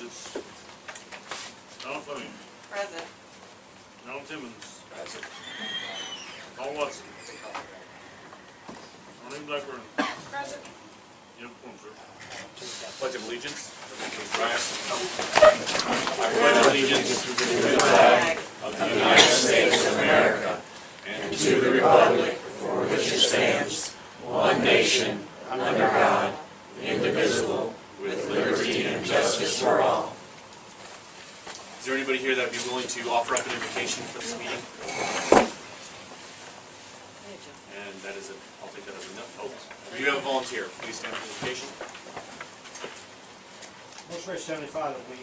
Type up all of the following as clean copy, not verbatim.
Bridges. Don Fleming. Present. Alan Timmons. Present. Paul Watson. Ronnie Blackburn. Present. Jim Plumser. Pledge of Allegiance. I pledge allegiance to the flag of the United States of America and to the republic for which it stands, one nation, under God, indivisible, with liberty and justice for all. Is there anybody here that would be willing to offer up an invocation for this meeting? And that is it. I'll take that as a no. Oh, do you have a volunteer? Please stand for invocation. Most gracious Heavenly Father, we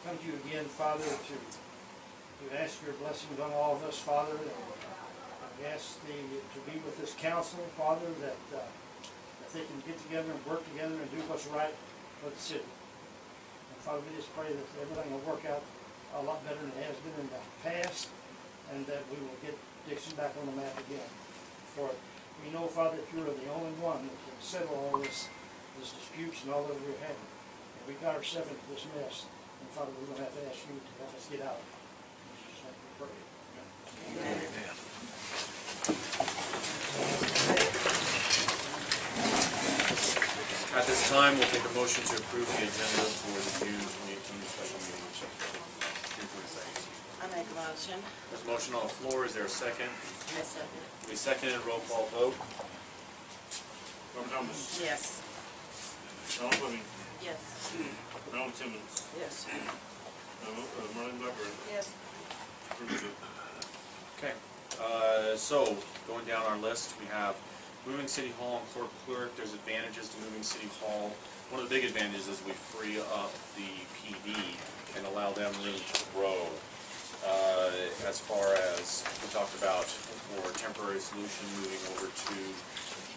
come to you again, Father, to ask your blessings on all of us, Father. And we ask thee to be with this council, Father, that they can get together and work together and do what's right for the city. And Father, we just pray that everything will work out a lot better than it has been in the past, and that we will get Dixon back on the map again. For we know, Father, that you are the only one that can settle all these disputes and all that we're having. And we got ourselves into this mess, and Father, we're going to have to ask you to help us get out. In Jesus' name we pray. Amen. At this time, we'll take a motion to approve the agenda for the June 2018 special meeting. I make a motion. There's a motion on the floor. Is there a second? I second. We seconded. Roll call vote. Robert Thomas. Yes. Don Fleming. Yes. Alan Timmons. Yes. Ronnie Blackburn. Yes. Approved it. Okay. So going down our list, we have moving City Hall and clerk. There's advantages to moving City Hall. One of the big advantages is we free up the PD and allow them room to grow. As far as we talked about for temporary solution, moving over to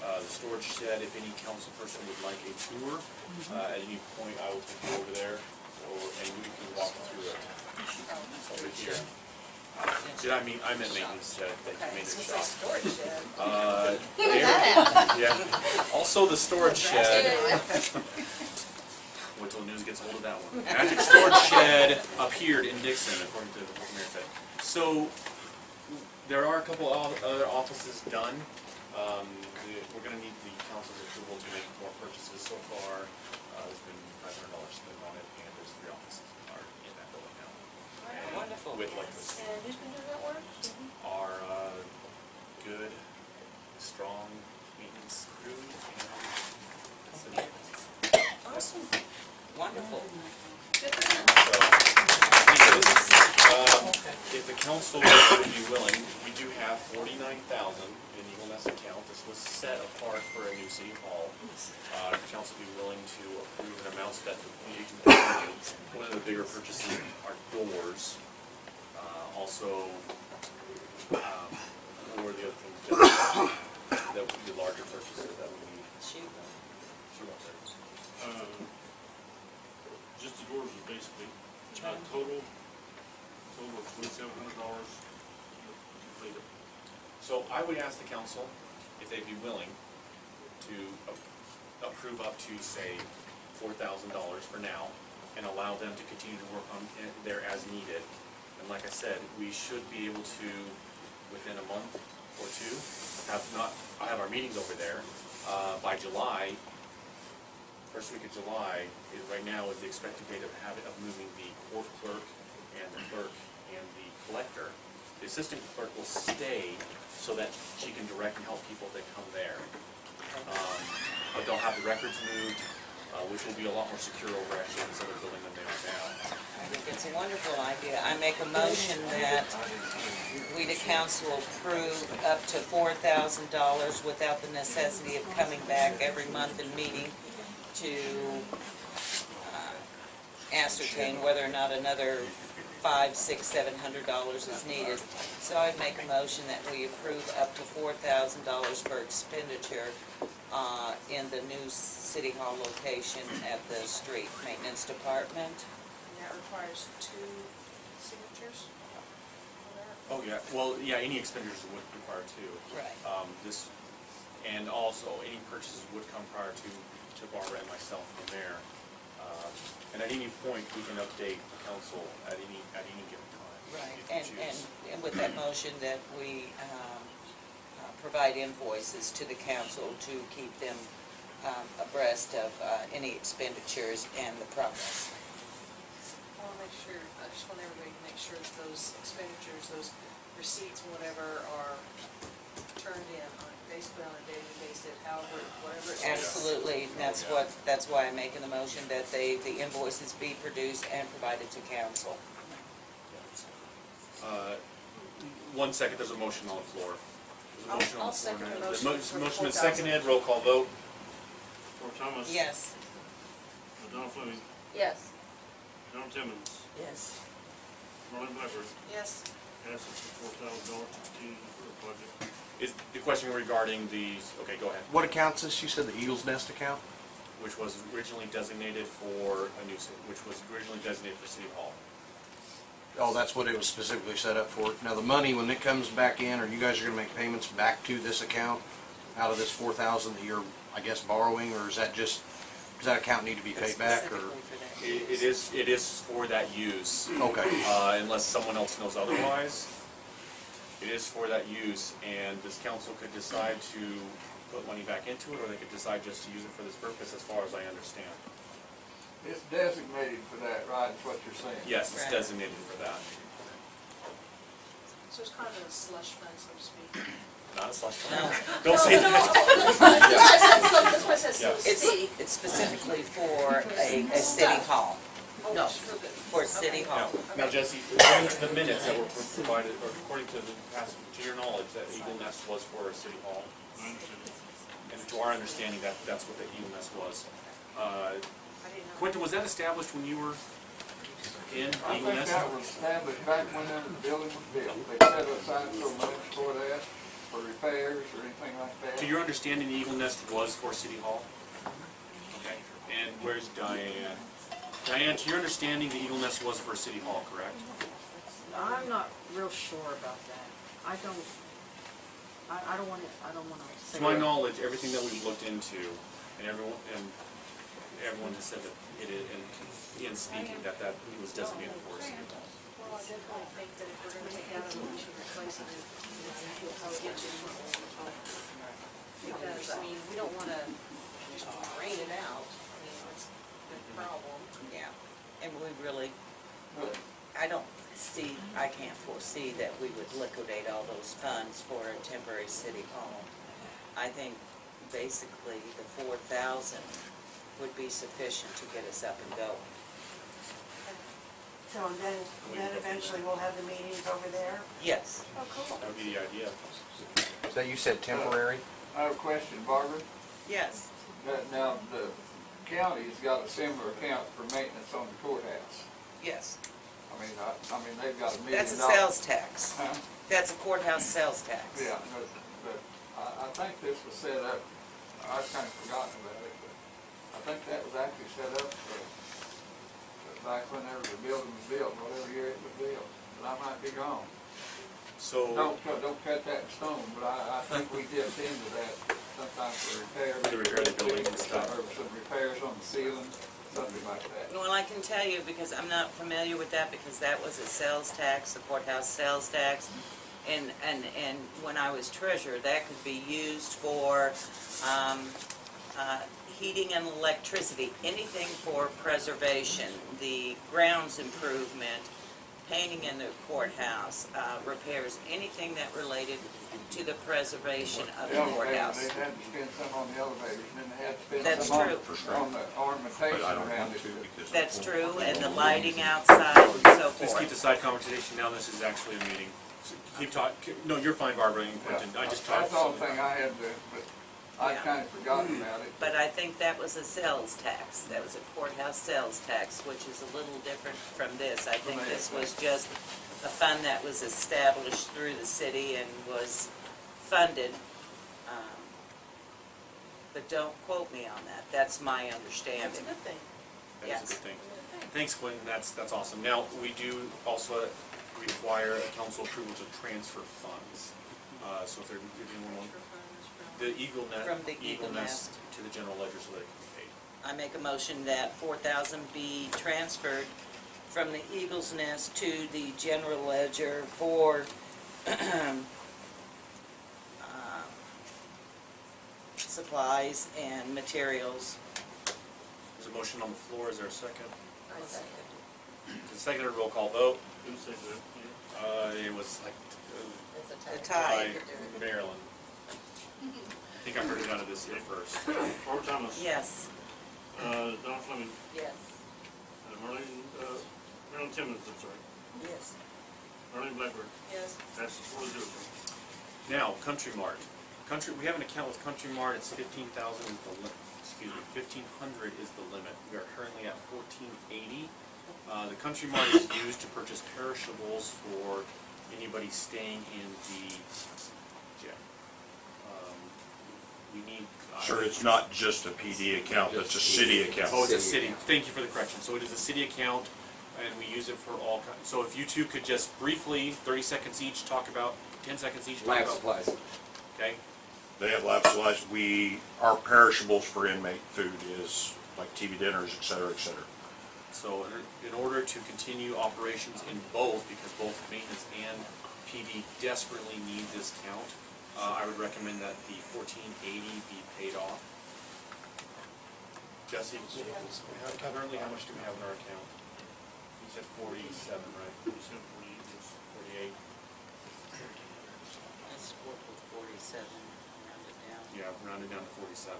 the storage shed. If any council person would like a tour, at any point I will take you over there, and we can walk through it. Over here. I meant maintenance shed. Maintenance shop. Storage shed. Yeah. Also the storage shed. Wait till the news gets hold of that one. Magic storage shed appeared in Dixon, according to the mayor said. So there are a couple other offices done. We're going to need the council's approval to make more purchases. So far, there's been $500 spent on it, and there's 3 offices are in that building now. And Wonderful. with like this, And who's been doing that work? our good, strong maintenance crew. Awesome. Wonderful. If the council would be willing, we do have $49,000 in Eagle Nest account. This was set apart for a new city hall. If the council would be willing to approve an amount so that we can continue. One of the bigger purchases are doors. Also, what were the other things that would be larger purchases that we need? Shoot. Just the doors is basically total of $2,700 complete it. So I would ask the council if they'd be willing to approve up to, say, $4,000 for now and allow them to continue to work on it there as needed. And like I said, we should be able to, within a month or two, have our meetings over there. By July, first week of July, right now is the expected date of moving the court clerk and the clerk and the collector. The assistant clerk will stay so that she can direct and help people that come there. But they'll have the records moved, which will be a lot more secure over actually this other building than they are now. I think it's a wonderful idea. I make a motion that we, the council, approve up to $4,000 without the necessity of coming back every month and meeting to ascertain whether or not another $500, $600, $700 is needed. So I'd make a motion that we approve up to $4,000 for expenditure in the new City Hall location at the street maintenance department. And that requires 2 signatures for that? Oh, yeah. Well, yeah, any expenditures would require 2. Right. And also, any purchases would come prior to Barbara and myself from there. And at any point, we can update the council at any given time. Right, if we choose. and with that motion that we provide invoices to the council to keep them abreast of any expenditures and the progress. I wanna make sure, I just want everybody to make sure that those expenditures, those receipts, whatever, are turned in on, basically on a daily basis, however, whatever it is. Absolutely, that's why I'm making the motion that the invoices be produced and provided to council. 1 second, there's a motion on the floor. There's a motion on I'll the floor second now. the motion for Motion is 4,000. seconded, roll call vote. Laura Thomas. Yes. Donna Fleming. Yes. John Timmons. Yes. Marlene Blackburn. Yes. Passes for $4,000 to continue for the project. Is the question regarding the, okay, go ahead, What account is this? You said the Eagles Nest account? which was originally designated for which was originally designated for City Hall. Oh, that's what it was specifically set up for. Now, the money, when it comes back in, or you guys are gonna make payments back to this account out of this 4,000 that you're, I guess, borrowing, or is that just, does that account need to be paid back, or? Specifically for that. It is for that use, Okay, unless someone else knows otherwise. It is for that use, and this council could decide to put money back into it, or they could decide just to use it for this purpose, as far as I understand. It's designated for that, right, is what you're saying? Yes, it's Right. designated for that. So it's kind of a slush fund, so to speak. Not a slush No. fund. Don't say that. That's why I said so to It's, speak. it's specifically for a city hall, Oh, no, just for the- for city hall. Now, Jesse, according to the minutes that were provided, or according to the past, to your knowledge, that Eagle Nest was for a City Hall, I understand. and to our understanding, that's what the Eagle Nest was. I didn't know. Quentin, was that established when you were in I Eagle think Nest? that was established back whenever the building was built. They set aside so much for that, for repairs or anything like that. To your understanding, the Eagle Nest was for City Hall? Okay, and where's Diane? Diane, to your understanding, the Eagle Nest was for City Hall, correct? I'm not real sure about that. I don't wanna say. To my knowledge, everything that we've looked into, and everyone has said that it is, and Ian speaking, that it was designated for City Hall. Well, I definitely think that if we're gonna take out a we should replace it with how we get to because, I mean, we don't wanna just drain it out. I mean, it's a big problem. Yeah, and we really, I can't foresee that we would liquidate all those funds for a temporary city hall. I think basically the 4,000 would be sufficient to get us up and going. So then eventually we'll have the meetings over there? Yes. Oh, cool. That would be the idea. so you said temporary? I have a question, Barbara. Yes. Now, the county's got a similar account for maintenance on the courthouse. Yes. I mean, they've got $1 million. That's a sales tax. Huh? That's a courthouse sales tax. Yeah, but I think this was set up, I've kind of forgotten about it, but I think that was actually set up for, back whenever the building was built, whatever year it was built, but I might be wrong. So, Don't cut that in stone, but I think we dipped into that sometimes for repair. To repair the buildings and stuff. Or some repairs on the ceiling, something like that. Well, I can tell you, because I'm not familiar with that, because that was a sales tax, the courthouse sales tax. And when I was treasurer, that could be used for, heating and electricity, anything for preservation, the grounds improvement, painting in the courthouse, repairs, anything that related to the preservation of the courthouse. They had to spend some on the elevators, and then they had to spend That's some on, true. on the ornamentation around it. That's true, and the lighting outside and so please keep the forth. side conversation now, this is actually a meeting. So keep talking, no, you're fine, Barbara and Quentin, I just talked. That's the only thing I had to, but I'd Yeah. kind of forgotten about it. But I think that was a sales tax, that was a courthouse sales tax, which is a little different from this. I think this was just a fund that was established through the city and was funded. But don't quote me on that, that's my That's a understanding. good thing. That is Yes. a good thing. Thanks, Quentin, that's awesome. Now, we do also require council approval to transfer funds. So if anyone wants, the Eagle Nest. From the Eagle to the general ledger so that it can be paid. I make a motion that 4,000 be transferred from the Eagles Nest to the general ledger for supplies and materials. There's a motion on the floor, is there a second? I second. The second, roll call vote. Who said that? It was like, It's a The tie. tie. Maryland. I think I heard it out of this here first. Barbara Thomas. Yes. Don Fleming. Yes. Marilyn Timmons, I'm sorry. Yes. Marlene Blackburn. Yes. Passes 4-0. Now, Country Mart. We have an account with Country Mart, it's 15,000 is the limit, excuse me, 1,500 is the limit. We are currently at 1,480. The Country Mart is used to purchase perishables for anybody staying in the jail. We need. Sir, it's not just a PD account, it's a city account. Oh, it's a city, thank you for the correction. So it is a city account, and we use it for all kinds. So if you two could just briefly, 30 seconds each, talk about, 10 seconds each, talk Lab about. supplies. Okay, They have lab supplies. Our perishables for inmate food is like TV dinners, et cetera, et cetera. so in order to continue operations in both, because both maintenance and PD desperately need this count, I would recommend that the 1,480 be paid off. Jesse, currently how much do we have in our account? You said 47, right? 48. Let's work with 47, round it down. Yeah, rounded down to 47.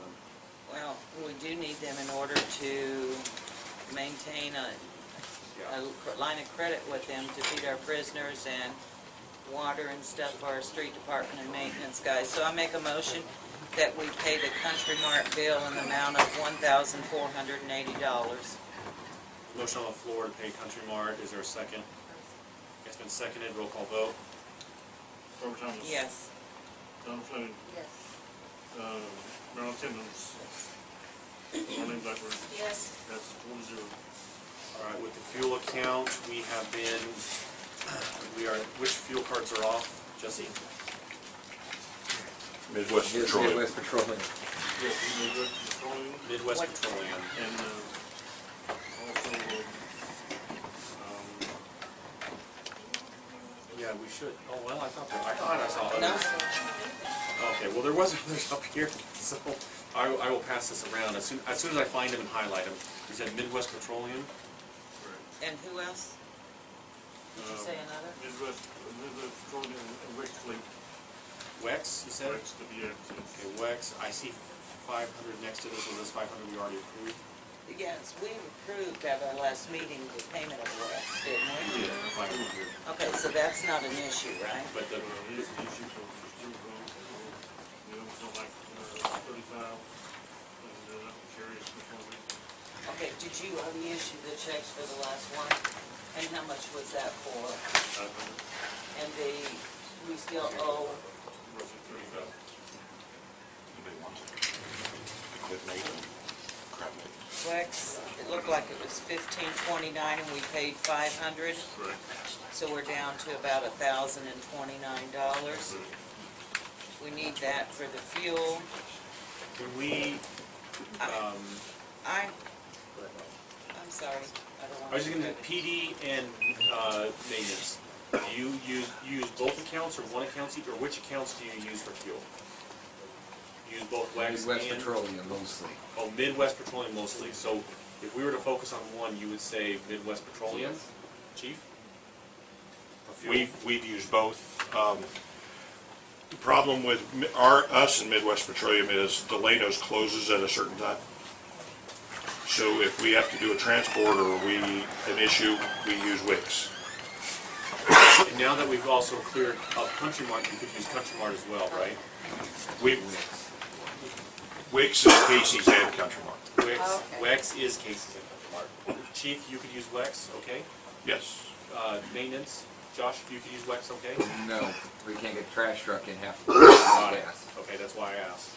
Well, we do need them in order to maintain a line of credit with them to feed our prisoners and water and stuff for our street department and maintenance guys. So I make a motion that we pay the Country Mart bill in the amount of $1,480. Motion on the floor to pay Country Mart, is there a second? It's been seconded, roll call vote. Barbara Thomas. Yes. Don Fleming. Yes. Marilyn Timmons. Marlene Blackburn. Yes. Passes 4-0. All right, with the fuel account, we have been, which fuel cards are off, Jesse? Midwest Petroleum. Midwest Petroleum. Yes, Midwest Petroleum. Midwest What- Petroleum. And also, Yeah, we should, oh, well, I thought I saw No? others. Okay, well, there was others up here, so I will pass this around as soon as I find them and highlight them. You said Midwest Petroleum? And who else? Did you say another? Midwest Petroleum and Wix Fleet. Wex, you said? Wix to be active. Okay, Wex, I see 500 next to this, was this 500 we already approved? Yes, we approved at our last meeting the payment of West, didn't we? Yeah, 500. Okay, so that's not an issue, right? But the, His issue for street road, we also like 35, and curious before we. Okay, did you already issue the checks for the last one? And how much was that for? 500, And we still owe, roughly 35. With Nathan. Crap, Nathan. Wex, it looked like it was $15.29 and we paid $500. Correct. So we're down to about $1,029. We need that for the fuel. when we, I'm sorry, I don't I want was to. just gonna, PD and, maintenance, do you use both accounts or one account each, or which accounts do you use for fuel? You use both Wex Midwest and? Petroleum mostly. Oh, Midwest Petroleum mostly, so if we were to focus on one, you would say Midwest Petroleum, Yes. Chief? For fuel? We've used both. The problem with us and Midwest Petroleum is Delano's closes at a certain time. So if we have to do a transport or an issue, we use Wix. And now that we've also cleared up Country Mart, you could use Country Mart as well, right? Wix is Casey's and Country Mart. Wex, Okay. Wex is Casey's and Country Mart. Chief, you could use Wex, okay? Yes. Maintenance, Josh, you could use Wex, okay? No, we can't get trash truck in half the Got it. gas. Okay, that's why I asked.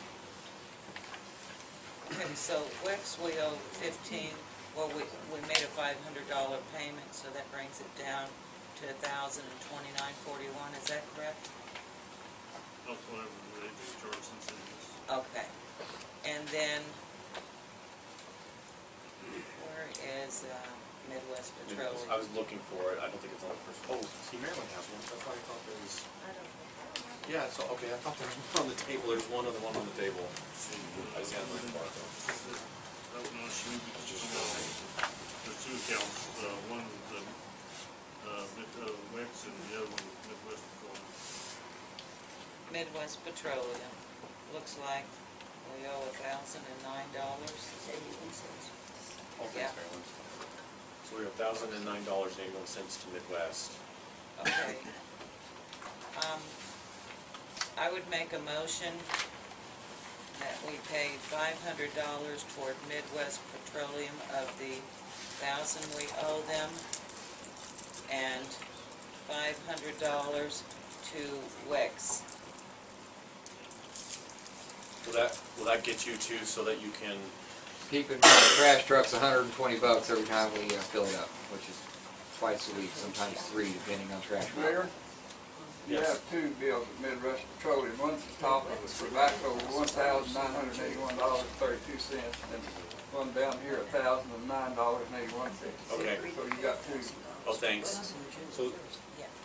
Okay, so Wex, we owe 15, well, we made a $500 payment, so that brings it down to $1,029.41, is that correct? That's whatever they do charge since it is. Okay, and then Where is, Midwest I Petroleum? was looking for it, I don't think it's on the first, oh, see, Maryland has one, that's why I thought there was, I don't know. yeah, so, okay, I thought there was one on the table, there's one other one on the table. I just had my bar though. Oh, no, she moved it to somewhere else. There's two accounts, one is the, Wex and the other one is Midwest Petroleum. Midwest Petroleum, looks like we owe $1,009. Oh, Yeah. thanks, Maryland. So we have $1,009.81 to Midwest. Okay. I would make a motion that we pay $500 toward Midwest Petroleum of the $1,000 we owe them, and $500 to Wex. Will that get you to, so that you can, Keep in mind, the trash truck's $120 every time we fill it up, which is twice a week, sometimes 3, depending on trash. Mayor, you Yes. have two bills at Midwest Petroleum. One's the top of the tobacco, $1,981.32, and one down here, $1,009.81. okay, So you got two. oh, thanks. So,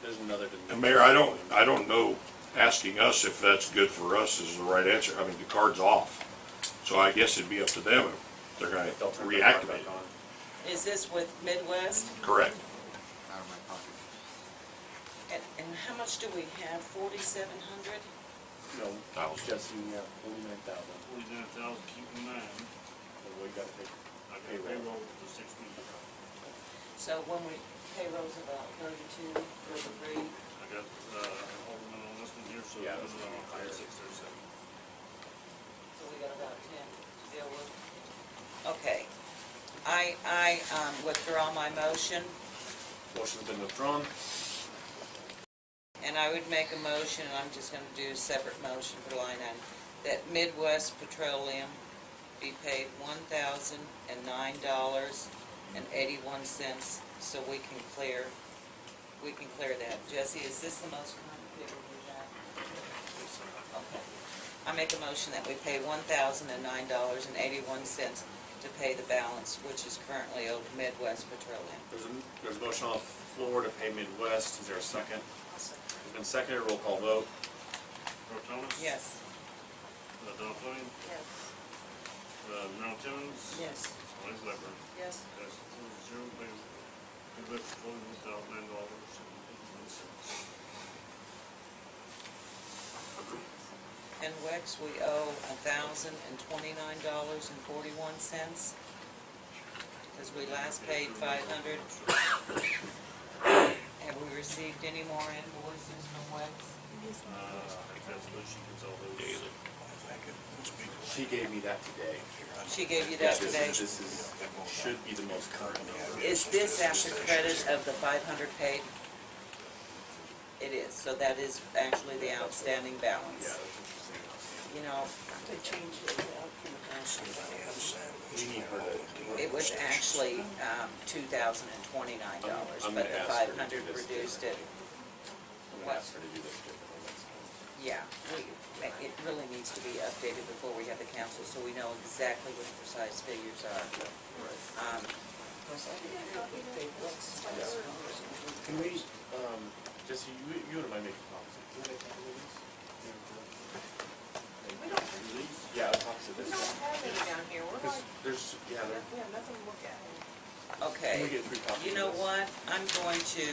there's another. And Mayor, I don't know, asking us if that's good for us is the right answer. I mean, the card's off. So I guess it'd be up to them if they're gonna They'll turn the card reactivate back it. on. Is this with Midwest? Correct. Out of my pocket. And how much do we have, 4,700? No, Thousand. Jesse, we have 49,000. 49,000, keep in mind, And we gotta pay. I got payroll for 6 weeks. So when we, payroll's about 32 for the breed. I got, Alderman on this one here, so Yeah, this is that's on higher. 637. So we got about 10 to deal with. Okay. I withdraw my motion, Motion's been withdrawn. and I would make a motion, and I'm just gonna do a separate motion for line item, that Midwest Petroleum be paid $1,009.81, so we can clear that. Jesse, is this the most complicated we have? Okay. I make a motion that we pay $1,009.81 to pay the balance, which is currently owed to Midwest Petroleum. There's a motion on the floor to pay Midwest. Is there a second? It's been seconded. Roll call vote. Earl Thomas? Yes. Don Fleming? Yes. Merrill Timmons? Yes. Liz Lepper? Yes. That's 4-0, pay Midwest Petroleum $1,009.81. And Wex, we owe $1,029.41, because we last paid 500. Have we received any more invoices from Wex? I think that's what she gets all those. Daily. She gave me that today. She gave you that today? This should be the most current number. Is this after credit of the 500 paid? It is, so that is actually the outstanding Yeah, balance. that's interesting. You know, They changed it out from the past. We need her to. it was actually $2,029, I'm but gonna the ask her to 500 do this reduced it. I'm gonna ask her to do this differently next time. Yeah, it really needs to be updated before we have the council, so we know exactly what the precise figures are. Can we, Jesse, you and I make copies. Can we make copies of these? We don't, Yeah, copies of we this. don't have any down here. We're Because like, there's, yeah, there. we have nothing to look at. Can we Okay, get 3 copies? you of know this? what, I'm going to,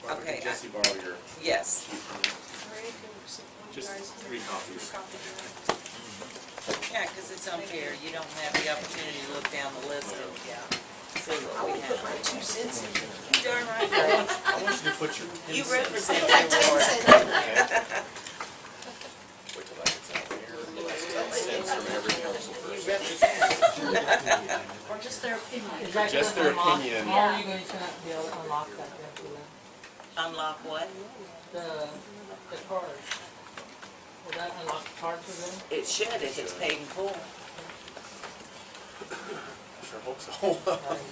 Barbara, okay, can Jesse borrow your yes, sheet from you? Ray, can one of you Just guys 3 copies. 3 copies of that? yeah, because it's unfair, you don't have the opportunity to look down the list and see what we have. You darn right, Ray. I want you to put your. You pins in. represent your ward. Wait till that gets out here. Cents from every council You person. represent. Or just their opinion. Just their opinion. How are you going to be able to unlock that then for them? Unlock what? The card? Will that unlock the card for them? It should if it's paid in full. I sure hope so.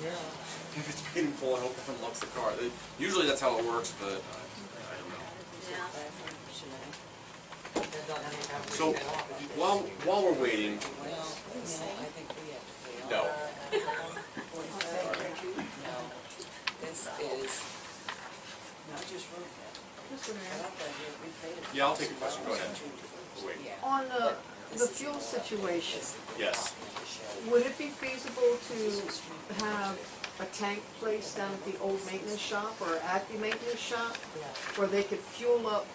Yeah. If it's paid in full, I hope it unlocks the car. Usually that's how it works, but I don't know. They don't have to So, while we're waiting, Well, I think we have to pay No. No, this is, Mr. Mayor, Yeah, I'll take your question, go ahead. Wait, on the fuel situation, yes. would it be feasible to have a tank placed down at the old maintenance shop or at the maintenance shop where they could fuel up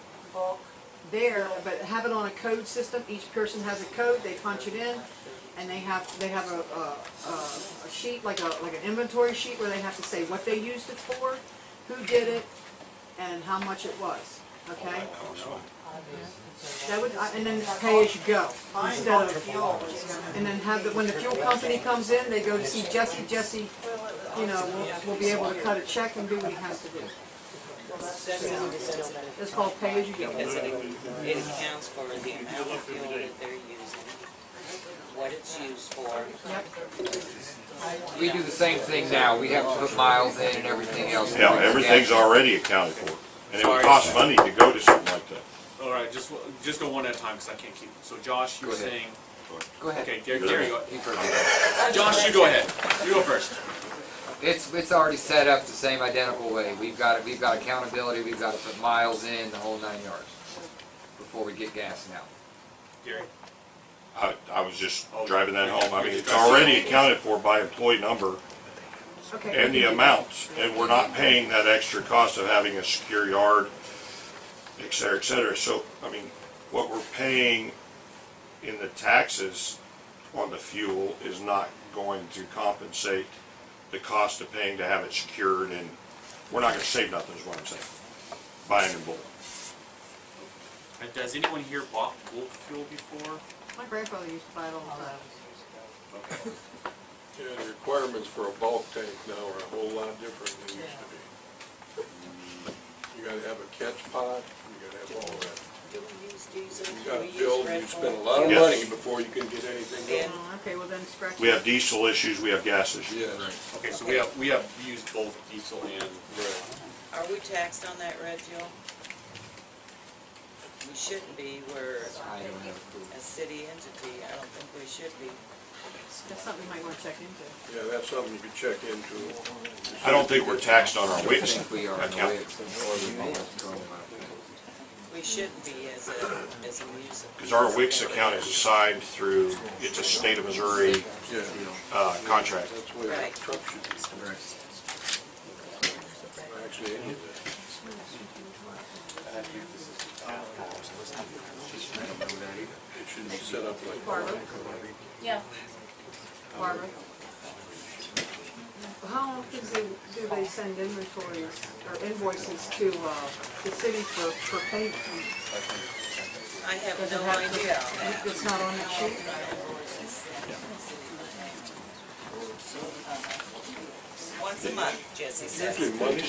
there, but have it on a code system? Each person has a code, they punch it in, and they have a sheet, like an inventory sheet where they have to say what they used it for, who did it, and how much it was, okay? That would, and then pay as you go, instead of, and then have the, when the fuel company comes in, they go to see Jesse, Jesse, you know, will be able to cut a check and do what he has to do. It's called pay as you go. because it accounts for the amount of fuel that they're using, what it's used for. We do the same thing now. We have to put miles in and everything else. Yeah, everything's already accounted for, and it would cost money to go to something like that. All right, just go one at a time, because I can't keep, so Josh, you were Go ahead. saying, Go ahead. okay, Gary, go. You've heard me. Josh, you go ahead. You go first. It's already set up the same identical way. We've got accountability, we've got to put miles in, the whole 9 yards before we get gassing out. Gary? I was just driving that home. I mean, it's already accounted for by employee number Okay. and the amounts, and we're not paying that extra cost of having a secure yard, et cetera, et cetera. So, I mean, what we're paying in the taxes on the fuel is not going to compensate the cost of paying to have it secured, and we're not gonna save nothing is what I'm saying, buying in bulk. Has anyone here bought bulk fuel before? My grandfather used to buy it all the time. Okay. Yeah, the requirements for a bulk tank now are a whole lot different than they used to be. You gotta have a catch pot, you gotta have all that. Do we use diesel? You Do gotta we use build, Red you spend a Bull? lot of Yes. money before you can get anything Yeah. going. Oh, okay, well then scratch We it. have diesel issues, we have gas issues. Yeah, Okay, so we have used both diesel and, right. Are we taxed on that red fuel? We shouldn't be, we're I don't have a clue. a city entity, I don't think we should be. That's something you might wanna check into. Yeah, that's something you could check into. I don't think we're taxed on our I WIX think we are in the account. way We shouldn't be as a municipal. Because our WIX account is assigned through, it's a state of Missouri, Yeah, contract. that's the way a Right. truck should be. Actually, any of that. It should be set up like. Barbara? Yeah. Barbara? How often do they send inventories or invoices to the city for payment? I have Does it no have to- idea on that. It's not on that sheet? Once a month, Jesse says. Usually money.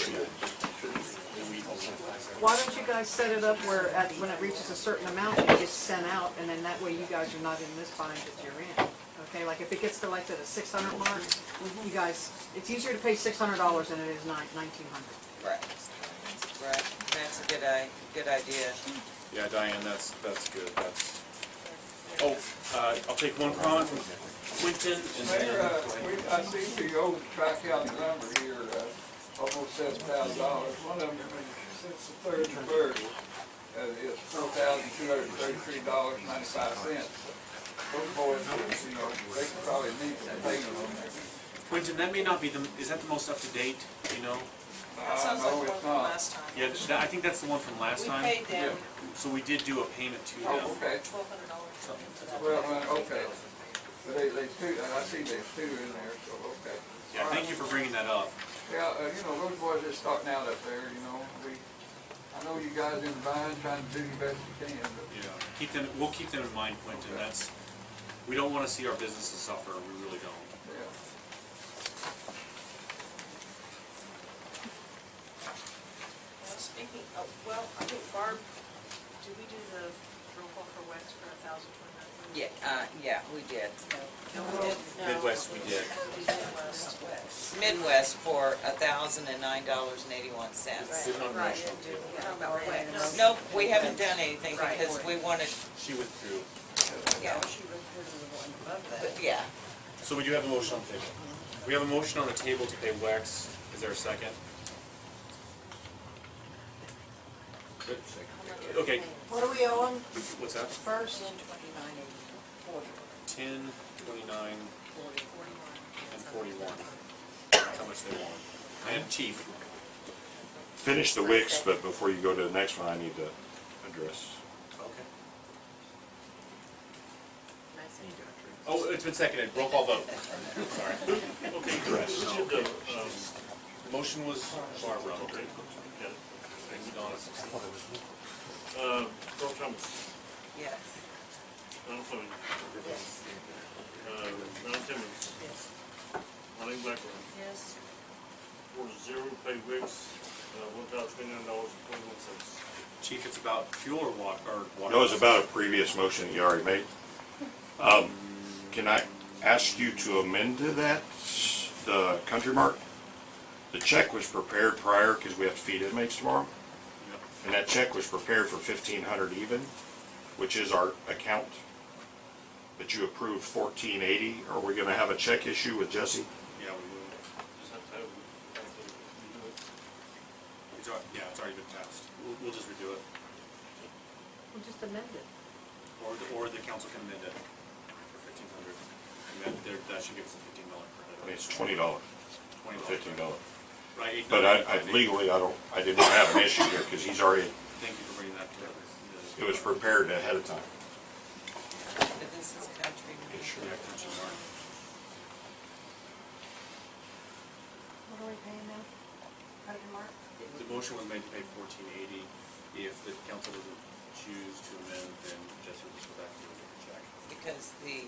Why don't you guys set it up where when it reaches a certain amount, you get sent out, and then that way you guys are not in this bind that you're in. Okay, like if it gets to like the 600 mark, you guys, it's easier to pay $600 than it is $1,900. Right, right, that's a good idea. yeah, Diane, that's good, that's. Oh, I'll take one comment from Quentin and Mayor, then. I see the old tri-county number here, almost $7,000. One of them, since the third and third, is $4,233.95. Those boys, you know, they could probably meet the payment on there. Quentin, that may not be is that the most up to date, you know? That sounds like No, the one it's from not. last time. Yeah, I think that's the one from last We time. paid them So we did do a payment to them. Oh, okay. $1,200 something to that. Well, okay. But they two, I see there's two in there, so, okay. Yeah, thank you for bringing that up. Yeah, you know, those boys are starting out up there, you know, I know you guys in the bind trying to do the best you can, but. Yeah, we'll keep them in mind, Quentin, we don't wanna see our businesses suffer, we really don't. Yeah. Well, speaking of, well, I think Barb, did we do the roll call for Wex for 1,029? Yeah, we did. No, we didn't. No. Midwest, we did. We did Midwest. Midwest for $1,009.81. Right. How about Wex? Nope, we haven't done anything Right. because we wanted, She withdrew. yeah, She was the one above that. but yeah, So we do have a motion on the table. We have a motion on the table to pay WEX. Is there a second? Good. Okay, What do we owe them what's that? first? 10, 29, and 41. That's how much they want. And chief, Finish the Wicks, but before you go to the next one, I need to address. okay. Oh, it's been seconded. Roll call vote. Sorry. Okay, Address. we should, Motion was Barbara. okay, got it. Thanks, Donna. Carl Thomas, Yes. Donald Fleming, Ron Timmons, Lonnie Blackburn, Yes. 4-0, pay Wicks, $1,029.21. Chief, it's about fuel or water? That was about a previous motion that you already made. Can I ask you to amend to that, the Country Mart? The check was prepared prior, because we have to feed inmates tomorrow. Yep. And that check was prepared for 1,500 even, which is our account. But you approved 1,480. Are we gonna have a check issue with Jesse? Yeah, we will. Just have to redo it. Yeah, it's already been passed. We'll just redo it. We'll just amend it. Or the council can amend it for 1,500. And that should give us a $15 credit. I mean, it's $20, $20. $15. Right. But I legally, I did not have an issue here, because he's already, Thank you for bringing that to us. it was prepared ahead of time. But this is country. Yeah, Country Mart. What are we paying now? Country Mart? The motion was made to pay 1,480. If the council doesn't choose to amend, then Jesse will just go back to a different check. Because the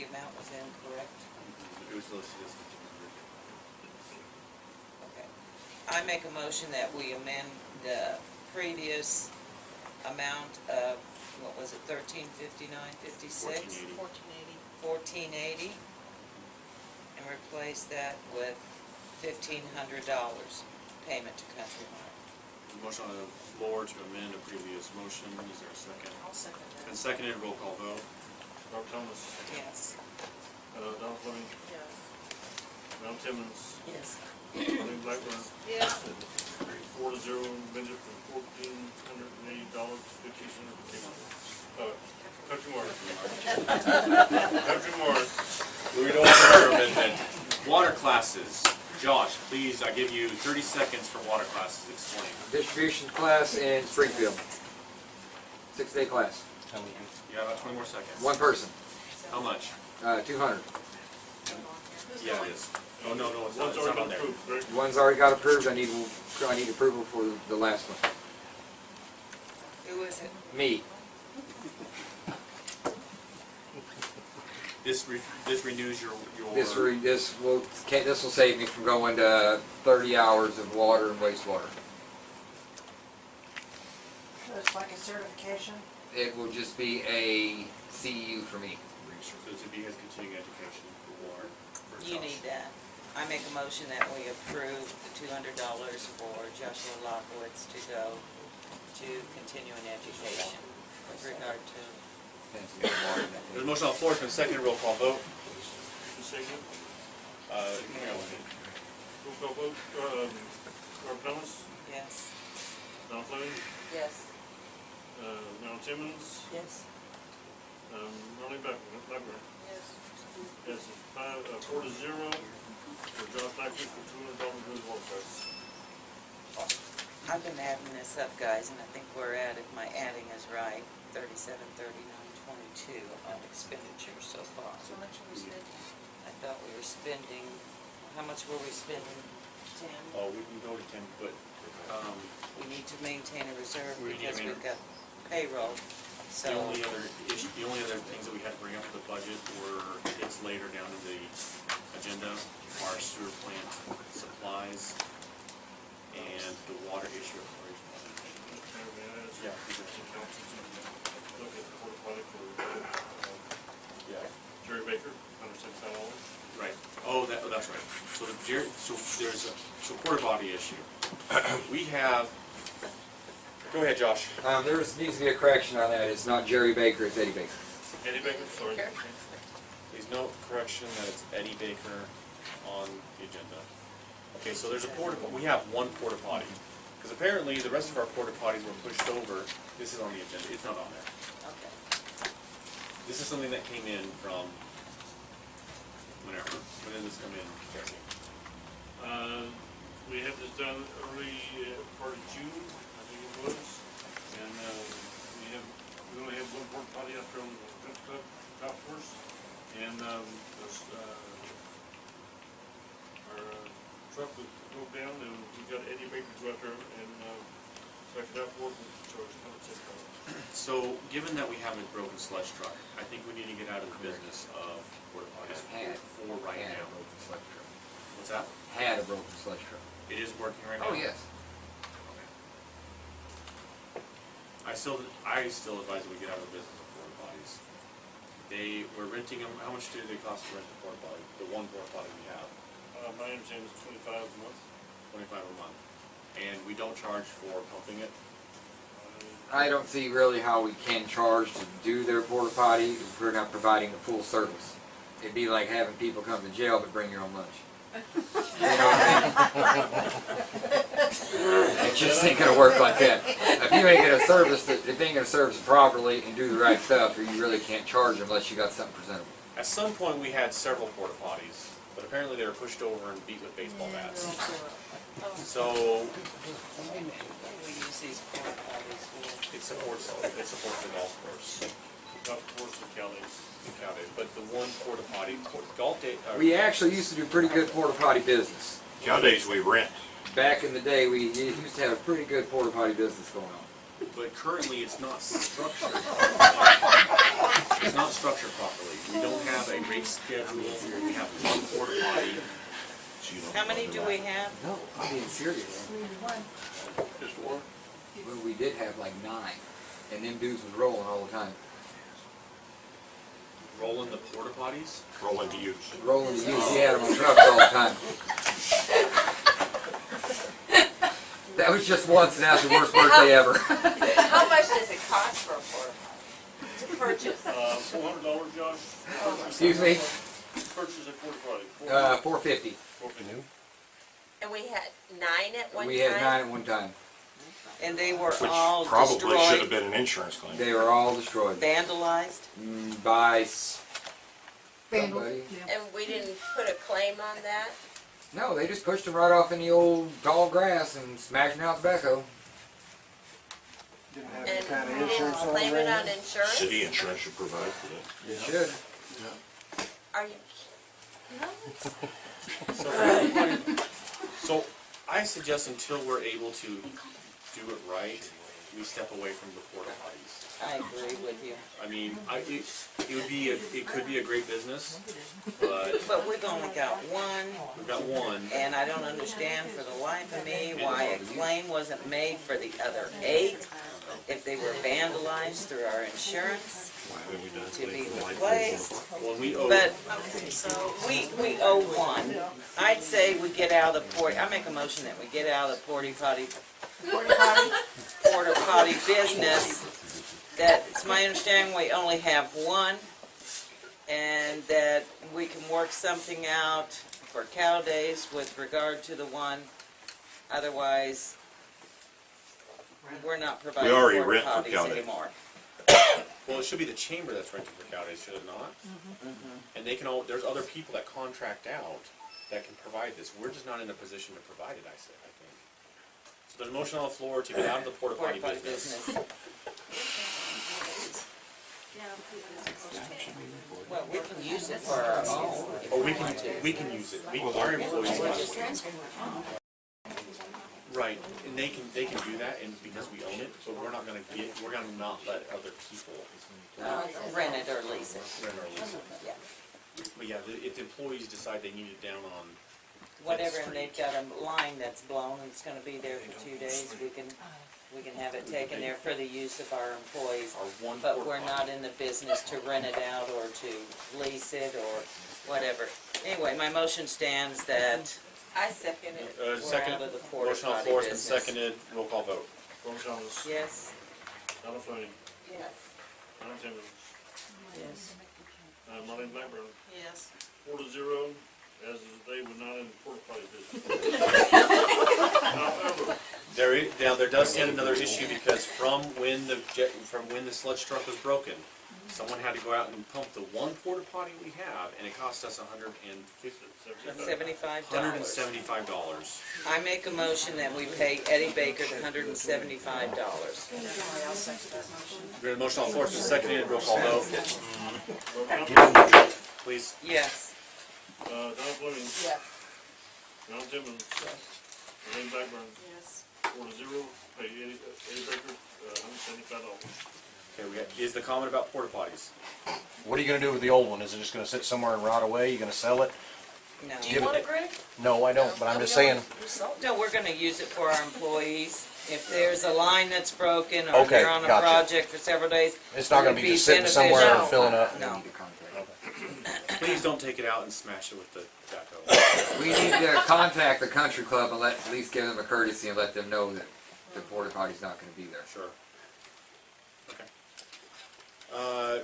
amount was incorrect. It was listed as 1,500. Okay. I make a motion that we amend the previous amount of, what was it, $1359.56? 1,480. $1,480, and replace that with $1,500 payment to Country Mart. Motion on the floor to amend a previous motion. Is there a second? I'll second that. And seconded, roll call vote. Carl Thomas, Yes. Donald Fleming, Yes. Ron Timmons, Yes. Lonnie Blackburn, Yes. 4-0, amended from $1,480.50 Country Mart. Country Mart. Moving on to our amendment. Water classes. Josh, please, I give you 30 seconds for water classes. Explain. Distribution class in Springfield. 6-day class. You have about 20 more seconds. One person. How much? 200. Yeah, it is. Oh, no, it's not, One's it's not already on there. approved, correct? One's already got approved. I need approval for the last one. Who is it? Me. This renews your. This will save me from going to 30 hours of water and wastewater. So it's like a certification? It will just be a CEU for me. So it's to be his continuing education for water. For You Josh. need that. I make a motion that we approve the $200 for Joshua Lockowitz to go to continuing education with regard to, There's a motion on the floor. It's been seconded. Roll call vote. Who's second? You know, Roll call vote, Carl Thomas, yes. Donald Fleming, Yes. Ron Timmons, Yes. Lonnie Blackburn. Yes. Yes, 4-0 for Josh Blackburn for $200 good water price. I've been adding this up, guys, and I think we're at, if my adding is right, 37, 39, 22 on expenditure so far. So much are we spending? I thought we were spending, how much were we spending, Tim? Oh, we can go to 10, but, We need to maintain a reserve We need to because we've maintain- got payroll, so. the only other things that we had to bring up to the budget were, it's later down in the agenda, our sewer plant supplies and the water issue. Yeah. Look at the porta potty for Yeah. Jerry Baker, $106. Right. Oh, that's right. So there's a porta potty issue. We have, go ahead, Josh. There needs to be a correction on that. It's not Jerry Baker, it's Eddie Baker. Eddie Baker, sorry. note correction that it's Eddie Baker on the agenda. Okay, so there's a we have one porta potty, because apparently the rest of our porta potties were pushed over. This is on the agenda, it's not on there. Okay. This is something that came in from, when did this come in, Jesse? We had this done early part of June, I think it was, and we only have one porta potty up there on the country club golf course, and our truck was broke down, and we got Eddie Baker to go out there and check it out for us, and charge $110. So, given that we have a broken slush truck, I think we need to get out of the business of porta potties for right Had a now. broken slush truck. What's that? Had a broken slush truck. It is working right now? Oh, yes. I still advise that we get out of the business of porta potties. We're renting them, how much do they cost to rent the porta potty, the one porta potty we have? My understanding is $25 a month. $25 a month. And we don't charge for pumping it? I don't see really how we can charge to do their porta potty if we're not providing the full service. It'd be like having people come to jail but bring your own lunch. You know what I mean? It just ain't gonna work like that. If you ain't gonna service it, if you ain't gonna service it properly and do the right stuff, you really can't charge them unless you got something presentable. At some point, we had several porta potties, but apparently they were pushed over and beat with baseball bats. So, We use these porta potties for. it supports the golf course. Golf course and Cowdays. But the one porta potty, golf day. We actually used to do pretty good porta potty business. Nowadays, we rent. Back in the day, we used to have a pretty good porta potty business going on. But currently, it's not structured. It's not structured properly. We don't have a rate schedule. We have one porta potty. How many do we have? No, I'm being serious. Just one? Well, we did have like 9, and them dudes was rolling all the time. Rolling the porta potties. Rolling to use. Rolling the use, he had them on trucks all the time. That was just once, and that was the worst birthday ever. How much does it cost for a porta potty to purchase? $400, Josh. Excuse me? Purchase a porta potty. $450. $450. And we had 9 at one time? We had 9 at one time. And they were Which all probably should have destroyed, been an insurance claim. They were all destroyed vandalized. by Vandal, somebody. yeah. And we didn't put a claim on that? No, they just pushed them right off in the old tall grass and smashed out the backhoe. And we didn't claim it on insurance? City insurance should provide for that. It should. Are you? So I suggest until we're able to do it right, we step away from the porta potties. I agree with you. I mean, it could be a great business, but But we've only got one, we've got one. and I don't understand for the life of me why a claim wasn't made for the other 8, if they were vandalized through our insurance, to be replaced. When we owe, But, we owe one. I'd say we get out of the I make a motion that we get out of the porta potty business. That it's my understanding we only have one, and that we can work something out for cow days with regard to the one. Otherwise, we're not providing already porta rent for potties cow days. anymore. well, it should be the chamber that's renting for cow days, should it not? And they can there's other people that contract out that can provide this. We're just not in a position to provide it, I think. So there's a motion on the floor to get out of the porta potty Porta potty business. Well, we can use it for our own. if Or we want to. can use it. Our employees can use it. Right, and they can do that, and because we own it, but we're gonna not let other people Rent it or lease it. rent or lease it. Yeah. But yeah, if the employees decide they need it down on Whatever, and they've got a line that's blown and it's gonna be there for 2 days, we can have it taken there for the use of our employees. our one But porta we're potty. not in the business to rent it out or to lease it or whatever. Anyway, my motion stands that I second it. we're Second, out of the porta motion on the potty floor has been business. seconded, roll call vote. Gonzalez. Yes, Donna Flanagan. Yes. Don Timmons. yes. Marlene Blackburn, Yes. 4-0, as they were not in the porta potty business. However, There does stand another issue because from when the sludge truck was broken, someone had to go out and pump the one porta potty we have, and it cost us $175. I make a motion that we pay Eddie Baker the $175. I'll second that motion. We have a motion on the floor, it's been seconded, roll call vote, please. Yes. Don Fleming, Yes. Ron Timmons, Marlene Blackburn, Yes. 4-0, pay Eddie Baker, $175. Okay, is the comment about porta potties? What are you gonna do with the old one? Is it just gonna sit somewhere and rot away? You gonna sell it? No. Do you want it, Greg? No, I don't, but I'm just saying, No, we're gonna use it for our employees. If there's a line that's broken or Okay, they're on a gotcha. project for several days. it's not it gonna would be just sitting somewhere and beneficial. filling up. No. Please don't take it out and smash it with the backhoe. We need to contact the country club and at least give them a courtesy and let them know that the porta potty's not gonna be there. Sure. Okay.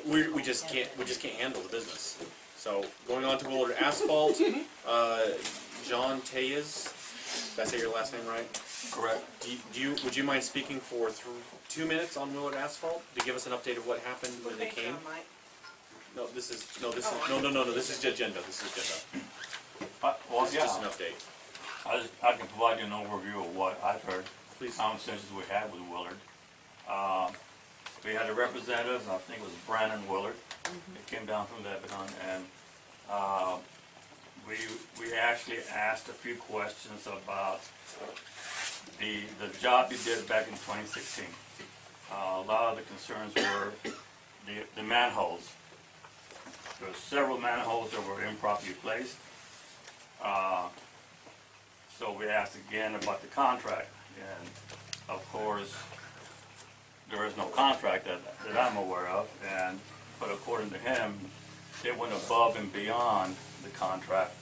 We just can't handle the business. So, going on to Willard Asphalt, John Tayes, did I say your last name right? Correct. Would you mind speaking for 2 minutes on Willard Asphalt to give us an update of what happened when they came? No, this is the agenda, this is agenda. Well, This is yeah, just an update. I can provide you an overview of what I've heard, Please. conversations we had with Willard. We had a representative, I think it was Brandon Willard, that came down from Lebanon, and we actually asked a few questions about the job he did back in 2016. A lot of the concerns were the manholes. There were several manholes that were improperly placed. So we asked again about the contract, and of course, there is no contract that I'm aware of, but according to him, they went above and beyond the contract.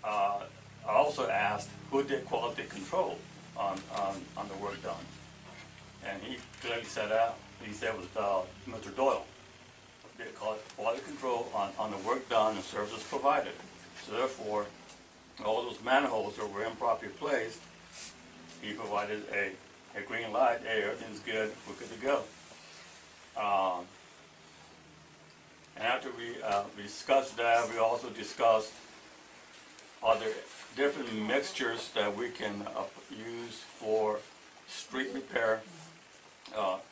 I also asked who did quality control on the work done, and he clearly said he said it was Mr. Doyle. They call it quality control on the work done and services provided. So therefore, all those manholes that were improperly placed, he provided a green light. Hey, everything's good, we're good to go. And after we discussed that, we also discussed other different mixtures that we can use for street repair.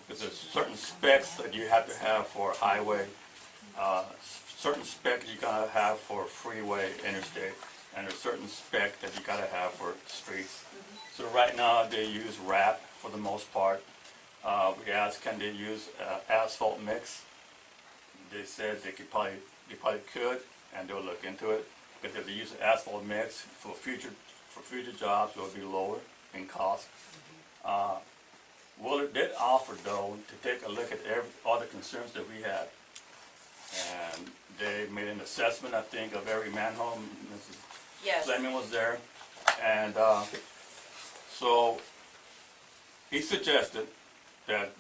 Because there's certain specs that you have to have for a highway, certain specs you gotta have for freeway, interstate, and there's certain spec that you gotta have for streets. So right now they use wrap for the most part. We asked, can they use asphalt mix? They said they probably could, and they'll look into it. Because if they use asphalt mix for future jobs, it'll be lower in cost. Willard did offer, though, to take a look at all the concerns that we had. And they made an assessment, I think, of every manhole. Mrs. Yes. Fleming was there. And so he suggested that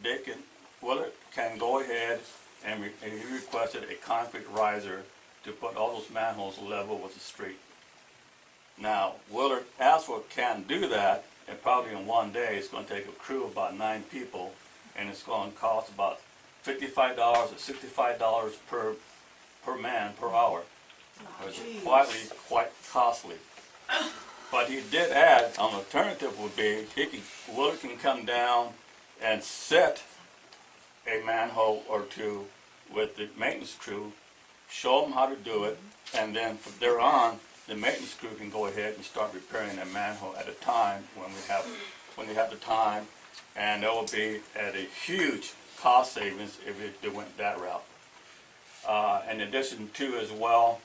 Willard can go ahead and he requested a concrete riser to put all those manholes level with the street. Now, Willard Asphalt can do that, and probably in one day it's going to take a crew of about 9 people, and it's going to cost about $55 or $65 per man per hour. Which is quite costly. But he did add, an alternative would be Willard can come down and set a manhole or two with the maintenance crew, show them how to do it, and then from there on, the maintenance crew can go ahead and start repairing a manhole at a time when they have the time, and it will be at a huge cost savings if they went that route. In addition to as well,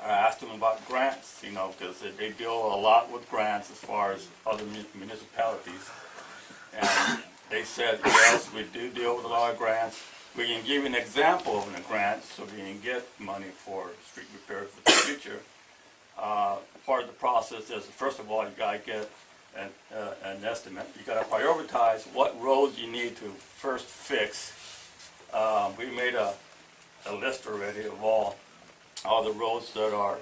I asked them about grants, because they deal a lot with grants as far as other municipalities, and they said, yes, we do deal with a lot of grants. We can give you an example of a grant so we can get money for street repairs for the future. Part of the process is, first of all, you got to get an estimate. You got to prioritize what roads you need to first fix. We made a a list already of all the roads that are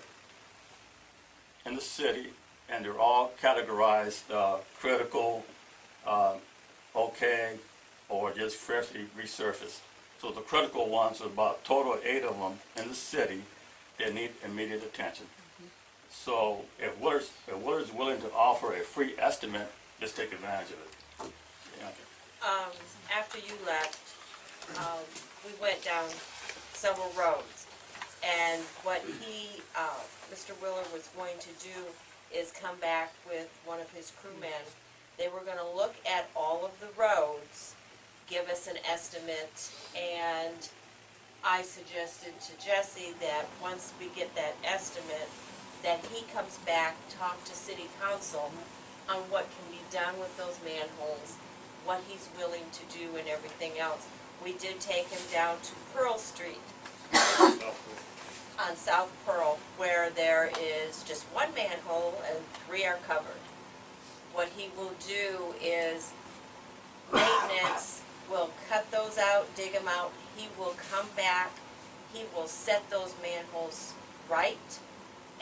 in the city, and they're all categorized critical, okay, or just freshly resurfaced. So the critical ones, are about total of 8 of them in the city that need immediate attention. So if Willard's willing to offer a free estimate, just take advantage of it. Yeah. After you left, we went down several roads. And what he, Mr. Willard was going to do is come back with one of his crewmen. They were gonna look at all of the roads, give us an estimate, and I suggested to Jesse that once we get that estimate, that he comes back, talk to city council on what can be done with those manholes, what he's willing to do and everything else. We did take him down to Pearl Street on South Pearl, where there is just one manhole and 3 are covered. What he will do is maintenance will cut those out, dig them out. He will come back, he will set those manholes right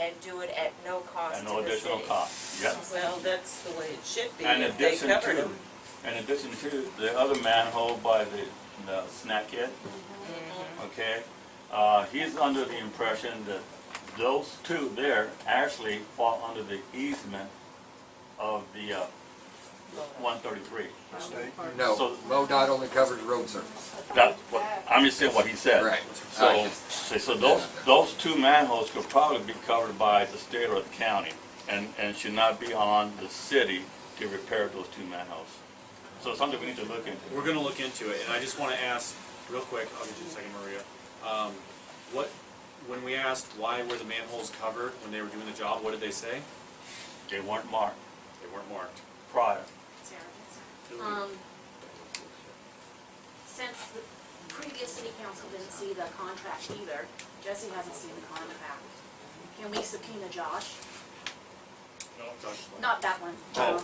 and do it at no cost And to no the city. additional cost, yes. Well, that's the way it should be And if they covered them. in addition to the other manhole by the snack kid, okay? He's under the impression that those 2 there actually fall under the easement of the 133. No, So- MoDOT only covers road surface. I'm just saying what he said. Right. So those 2 manholes could probably be covered by the state or the county, and should not be on the city to repair those 2 manholes. So it's something we need to look into. We're gonna look into it, and I just wanna ask, real quick, I'll get you a second, Maria. When we asked why were the manholes covered when they were doing the job, what did they say? They weren't marked They weren't marked. prior. Since the previous city council didn't see the contract either, Jesse hasn't seen the contract. Can we subpoena Josh? Not that one. John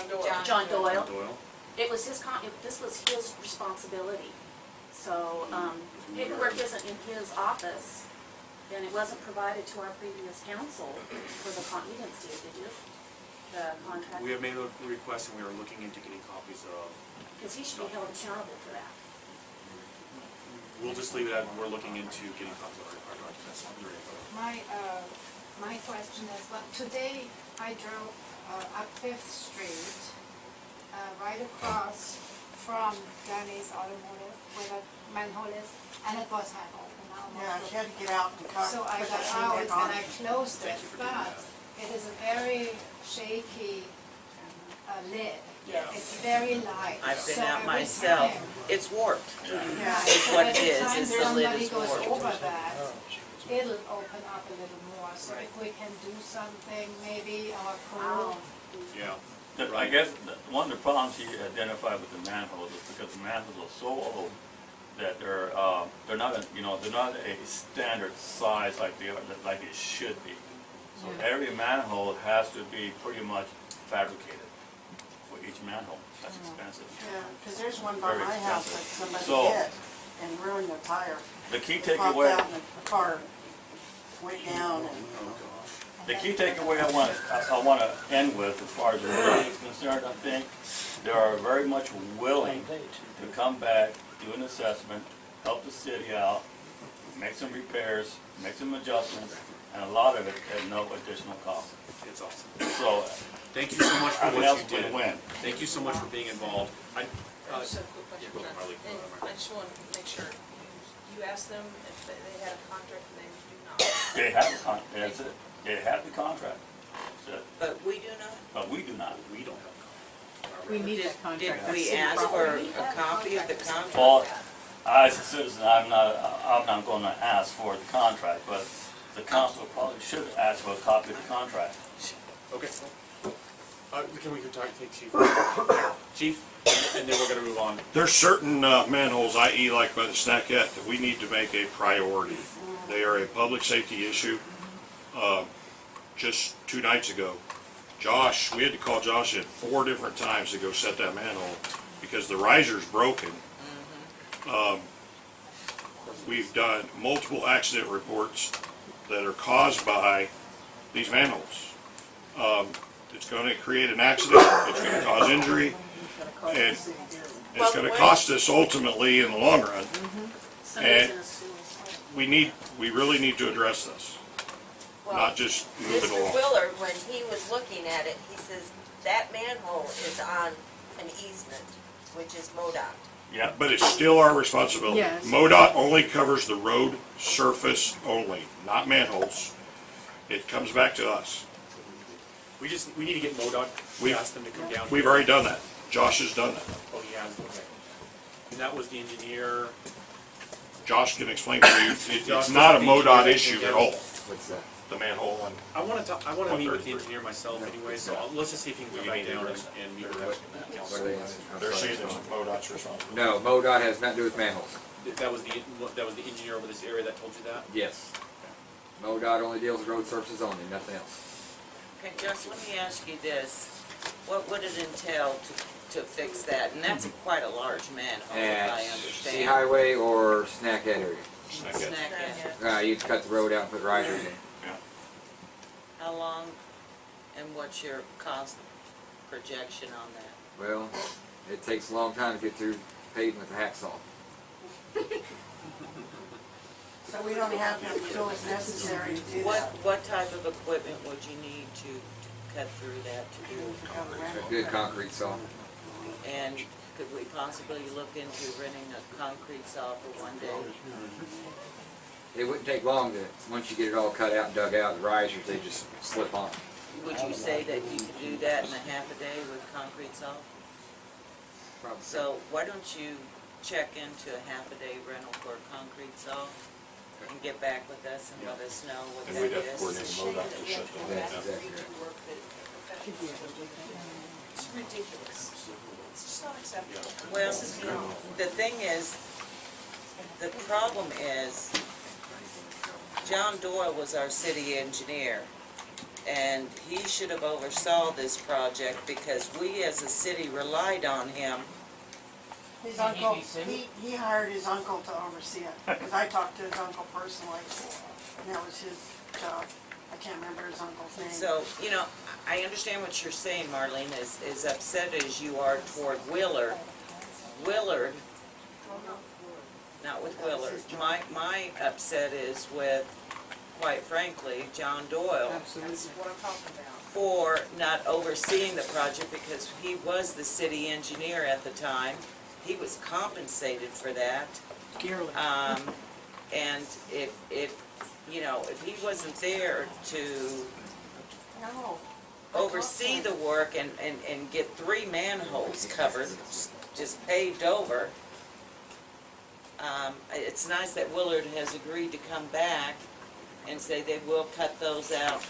Doyle. John Doyle. Doyle? It was his this was his responsibility. So, paperwork isn't in his office, and it wasn't provided to our previous council for the you didn't see it, did you? The contract? We have made a request and we are looking into getting copies of, Because he should be held accountable for that. we'll just leave it at, we're looking into getting copies of our documents. My question is, well, today I drove up 5th Street, right across from Danny's Automotive, where the manhole is, and it was half open almost. Yeah, she had to get out and cut. So I put got that thing out back on. and I closed it, but it is a very shaky lid. Yes. It's very light. I've been so out every myself. time- It's warped. Yeah, It's so what every it time is the lid somebody is goes warped. over that, it'll open up a little more. So if we can do something, maybe our crew. Yeah. I guess one of the problems he identified with the manholes is because the manholes are so old that they're not a standard size like it should be. So every manhole has to be pretty much fabricated for each manhole. That's expensive. Yeah, because there's one by Very my house that expensive. somebody So- hit and ruined their tire. The key Popped takeaway. out and the car went down and. The key takeaway I want to end with, as far as the city is concerned, I think they are very much willing to come back, do an assessment, help the city out, make some repairs, make some adjustments, and a lot of it at no additional cost. It's awesome. So, Thank you so much for I think what that's you did. win-win. Thank you so much for being involved. I just have a quick question. go ahead, Marley. And I just want to make sure, you asked them if they had a contract and they do not. They have that's it. They have the contract. That's it. But we do not. But we do not. We don't have. We need that Did contract. we ask for a copy of the contract? Well, as a citizen, I'm not going to ask for the contract, but the council probably should ask for a copy of the contract. Okay. Can we take Chief? Chief, and then we're gonna move on. There's certain manholes, i.e. like by the Snackette, that we need to make a priority. They are a public safety issue. Just 2 nights ago, we had to call Josh in 4 different times to go set that manhole because the riser's broken. we've done multiple accident reports that are caused by these manholes. It's gonna create an accident, it's gonna cause injury, and it's gonna cost us ultimately in the long run. Somebody's And in a sewer. we really need to address this, not just move it Mr. along. Willard, when he was looking at it, he says, that manhole is on an easement, which is MoDOT. Yeah, But it's still our responsibility. Yes. MoDOT only covers the road surface only, not manholes. It comes back to us. We need to get MoDOT, we asked them to come down. We've here. already done that. Josh has done that. Oh, he has, okay. And that was the engineer, Josh can explain to you, it's not a MoDOT issue at all, What's that? the manhole and. I wanna meet with the engineer myself anyway, so let's just see if he can come back down and meet with What the are council. they asking? I'm They're sorry. saying it's MoDOT's responsibility. No, MoDOT has nothing to do with manholes. That was the engineer over this area that told you that? Yes. MoDOT only deals with road surfaces only, nothing else. Okay, Josh, let me ask you this. What would it entail to fix that? And that's quite a large manhole, if I At understand. Sea Highway or Snack Head area. Snack end. You'd cut the road out and put risers in. How long and what's your cost projection on that? Well, it takes a long time to get through paving with a hacksaw. So we don't have the tools necessary to do that. What type of equipment would you need to cut through that to do? A good concrete saw. And could we possibly look into renting a concrete saw for one day? It wouldn't take long to, once you get it all cut out and dug out, the risers, they just slip on. Would you say that you could do that in a half a day with concrete saw? Probably. So why don't you check into a half a day rental for a concrete saw and get back with us and let us know what And that we'd have to is? coordinate MoDOT to shut that down. That's exactly right. It's ridiculous. It's just not acceptable. Well, This is beyond. the thing is, the problem is, John Doyle was our city engineer, and he should have oversaw this project because we as a city relied on him. His uncle, he hired his uncle to oversee it, because I talked to his uncle personally, and that was his job. I can't remember his uncle's name. So, you know, I understand what you're saying, Marlene, as upset as you are toward Willard, not with Willard. My upset is with, quite frankly, John Doyle That's what I'm talking about. for not overseeing the project because he was the city engineer at the time. He was compensated for that. And if, you know, if he wasn't there to No. oversee the work and get 3 manholes covered, just paved over, it's nice that Willard has agreed to come back and say they will cut those out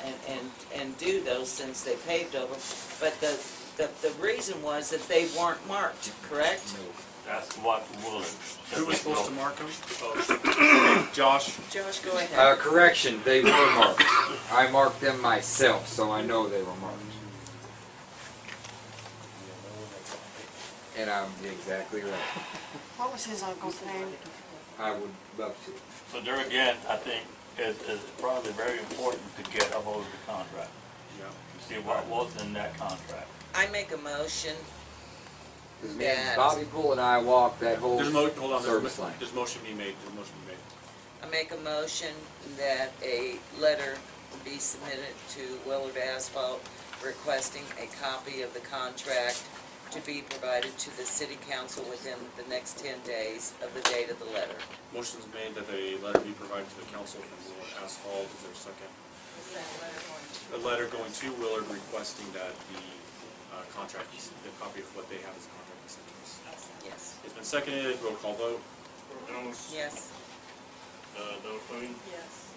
and do those since they paved over. But the reason was that they weren't marked, correct? that's what Willard. Who was supposed to mark them? Oh, Josh? Josh, go ahead. Correction, they were marked. I marked them myself, so I know they were marked. And I'm exactly right. What was his uncle's name? I would love to. So there again, I think it's probably very important to get a hold of the contract. Yeah. To see what was in that contract. I make a motion. Because That- Bobby Poole and I walked that whole Hold on, service line. there's motion being made, there's motion being made. I make a motion that a letter be submitted to Willard Asphalt requesting a copy of the contract to be provided to the city council within the next 10 days of the date of the letter. Motion's made that a letter be provided to the council from Willard Asphalt, is there a second? What's that letter going to? A letter going to Willard requesting that the contract, the copy of what they have as a contract be sent to us. Yes. It's been seconded, roll call vote. Reynolds, Yes. Della Queen, Yes.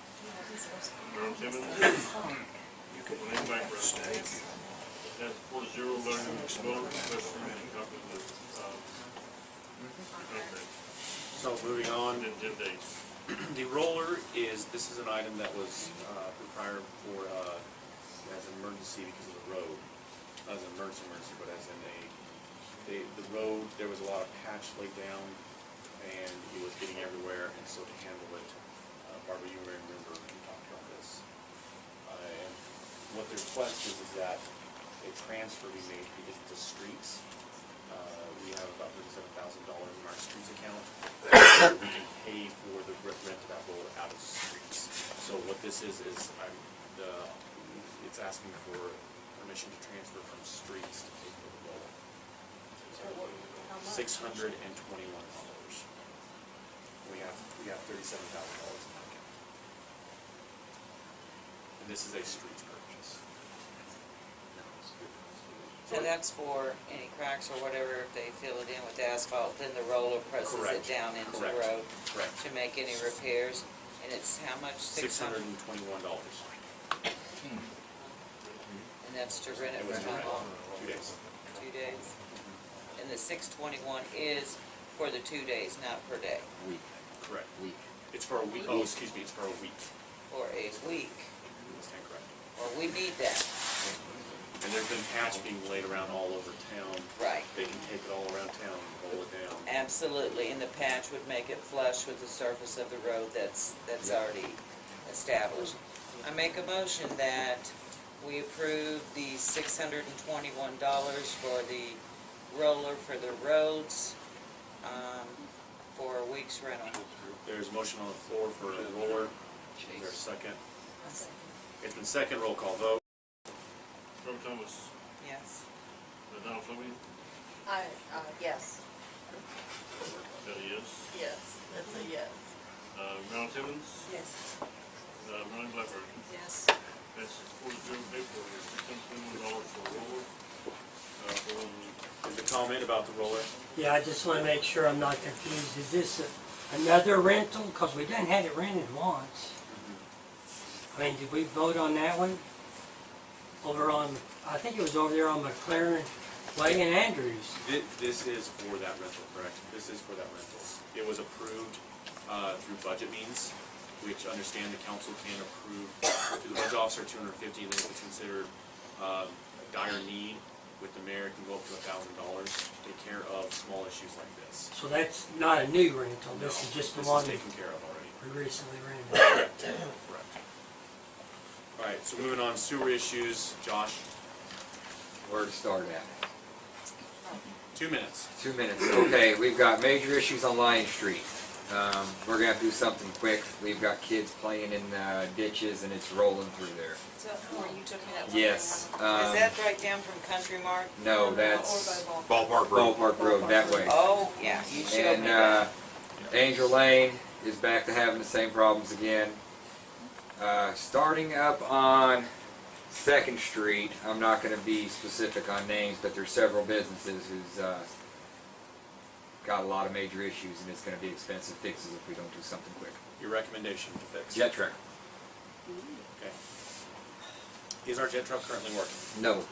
Earl Timmons, Lynn Bancroft. That's 4-0, letter Willard requesting a copy of the contract So moving on, in 10 days. the roller this is an item that was required for, as an emergency because of the road. Not as an emergency, but as in the road, there was a lot of patch laid down, and it was getting everywhere, and so to handle it, Barbara, you may remember we talked about this. And what the request is that a transfer be made because the streets, we have about $37,000 in our streets account. We can pay for the rent of that roller out of streets. So what this is it's asking for permission to transfer from streets to pay for the roller. $621. We have $37,000 in that account. And this is a streets purchase. So that's for any cracks or whatever, if they fill it in with asphalt, then the roller presses it Correct. down into the Correct. road Correct. to make any repairs. And it's how much? $621. And that's to rent it It was for how long? 2 days. 2 days? And the $621 is for the 2 days, not per day? Week, Correct. week. It's for a week. Oh, excuse me, it's for a week. For a week. You stand correct. Well, we need that. And there's been patch being laid around all over town. Right. They can take it all around town and roll it down. Absolutely, and the patch would make it flush with the surface of the road that's already established. I make a motion that we approve the $621 for the roller for the roads, for a week's rental. There's a motion on the floor for a roller. Is there a second? It's been second, roll call vote. Trevor Thomas, Yes. Donald Fleming, Yes. Betty, yes. Yes, that's a yes. Ronald Timmons, Yes. Ronnie Blackburn. Yes. That's $4,000 pay for $621 for a roller. There's a comment about the roller. Yeah, I just wanna make sure I'm not confused. Is this another rental? Cause we done had it rented once. I mean, did we vote on that one? Over on, I think it was over there on McLaren Way in Andrews. This is for that rental, correct? This is for that rental. It was approved through budget means, which understand the council can approve to the budget officer $250, and then if it's considered a dire need with the mayor, it can go up to $1,000 to take care of small issues like this. So that's not a new rental, this is just the one This is taken care of already. we recently rented. Correct. Correct. All right, so moving on, sewer issues. Josh, Where to start at? 2 minutes. 2 minutes. Okay, we've got major issues on Lion Street. We're gonna have to do something quick. We've got kids playing in ditches and it's rolling through there. So, where you took me that one? Yes. Is that right down from Country Mart? No, Or that's by Ball. Ballpark Road. Ballpark Road, that way. Oh, yeah, you showed me that. And Angel Lane is back to having the same problems again. Starting up on 2nd Street, I'm not going to be specific on names, but there's several businesses who's got a lot of major issues, and it's going to be expensive fixes if we don't do something quick. Your recommendation to fix. Jet truck. Okay. Is our jet truck currently working? No.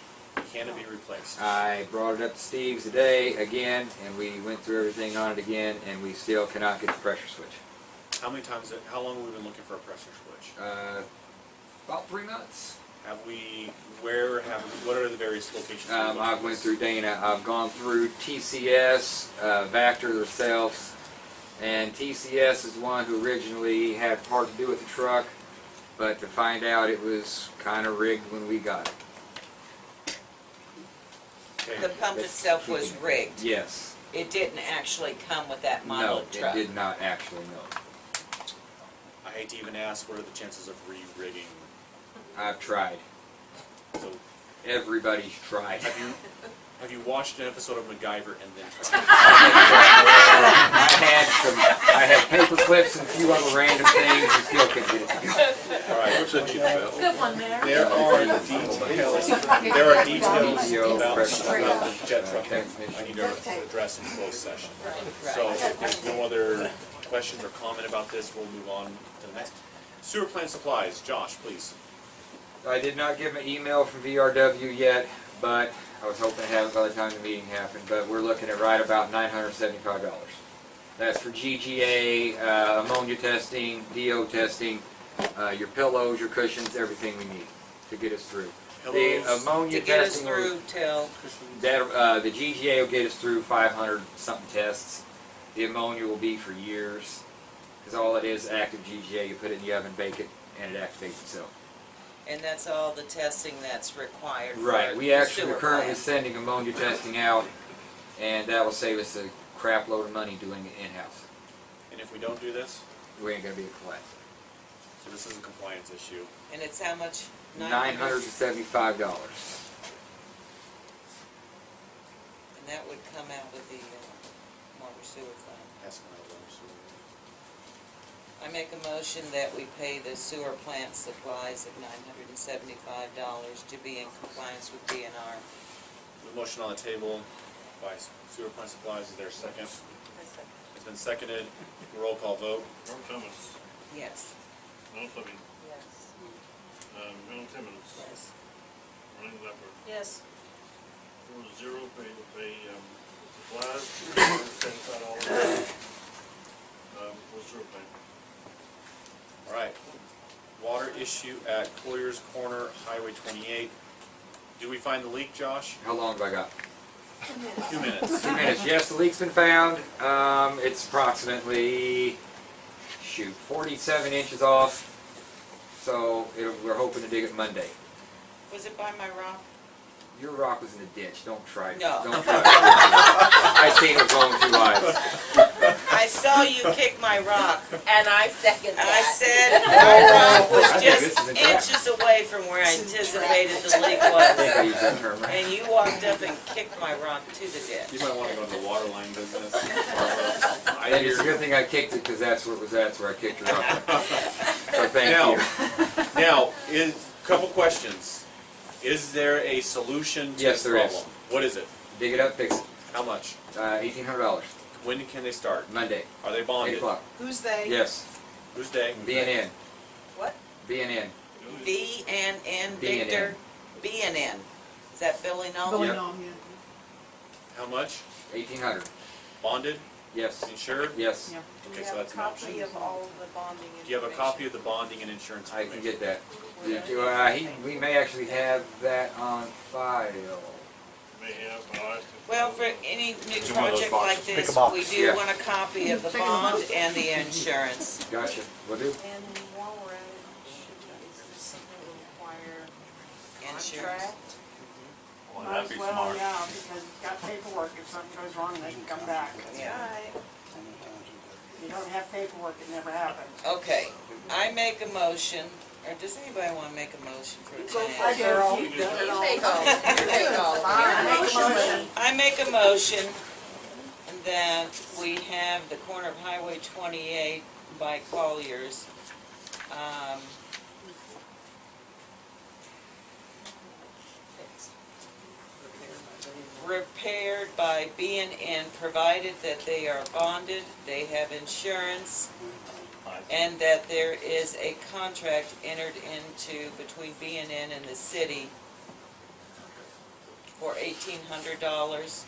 Can it be replaced? I brought it up to Steve's today again, and we went through everything on it again, and we still cannot get the pressure switch. How many times, how long have we been looking for a pressure switch? About 3 months. What are the various locations? I've went through Dana. I've gone through TCS, Vector themselves, and TCS is one who originally had part to do with the truck, but to find out it was kind of rigged when we got it. The pump itself was rigged. Yes. It didn't actually come with that model No, of truck. it did not actually, no. I hate to even ask, what are the chances of re-rigging? I've tried. So, Everybody's tried. have you watched an episode of MacGyver and then tried? I had paper clips and a few other random things and still couldn't get it together. All right. Good one, Mayor. There are details about the jet truck that I need to address in closed session. So if there's no other questions or comment about this, we'll move on to the next. Sewer plant supplies. Josh, please. I did not get my email from VRW yet, but I was hoping to have it by the time the meeting happened, but we're looking at right about $975. That's for GGA, ammonia testing, DO testing, your pillows, your cushions, everything we need to get us through. The ammonia To get us testing, through till, the GGA will get us through 500 something tests. The ammonia will be for years, because all it is active GGA. You put it in the oven, bake it, and it activates itself. And that's all the testing that's required for Right. We the actually sewer are currently plant. sending ammonia testing out, and that will save us a crap load of money doing it in-house. And if we don't do this, We ain't gonna be a class. so this is a compliance issue. And it's how much? $975. And that would come out of the water sewer fund. That's not a water sewer. I make a motion that we pay the sewer plant supplies of $975 to be in compliance with DNR. The motion on the table by sewer plant supplies, is there a second? It's been seconded, roll call vote. Norm Thomas, Yes. Mel Fleming, Yes. Mel Timmons, Yes. Ronnie Blackburn. Yes. 4-0, pay supplies, $75 for sewer plant. All right. Water issue at Collier's Corner, Highway 28. Do we find the leak, Josh? How long have I got? 2 minutes. 2 minutes. Yes, the leak's been found. It's approximately, 47 inches off. So we're hoping to dig it Monday. Was it by my rock? Your rock was in the ditch. Don't try. No. Don't try. I seen it with my own 2 eyes. I saw you kick my rock. And I second I that. said my rock was I think this just is a trap. inches away from where I anticipated the leak I think I was. used that term right. And you walked up and kicked my rock to the You ditch. might want to go into the water line business. I And it's a hear, good thing I kicked it because that's where it was at. That's where I kicked your rock. So thank Now- you. now, couple questions. Is there a solution to Yes, this there is. problem? What is it? Dig it up, fix it. How much? $1,800. When can they start? Monday, Are they 8 bonded? o'clock. Who's they? Yes. Who's they? BNN. What? BNN. BNN, B&N. Victor, BNN. Is that Billy Nolan? Going Yep. on, yeah. How much? 1,800. Bonded? Yes. Insured? Yes. Yeah. Do Okay, we so have a that's an option. copy of all of the bonding information? Do you have a copy of the bonding and insurance I can information? get that. We may actually have that on file. May have, I'll ask him. Well, for any new It's in one of those project like boxes. this, Pick a box. we do Yeah. want a copy of the bond and the insurance. Gotcha. Will do. And while we're at it, is this something that will require Insurance. contract? Well, Might that'd as be well, smart. yeah, because it's got paperwork, if something goes wrong, they can come back. Yeah. Right. If you don't have paperwork, it never happens. Okay, I make a motion, or does anybody want to make a motion for Go tonight? for it, girl. You've done it all. Take all, take all. Fine, make a motion. I make a motion that we have the corner of Highway 28 by Collier's, repaired by B&N, provided that they are bonded, they have insurance, and that there is a contract entered into between B&N and the city for $1,800,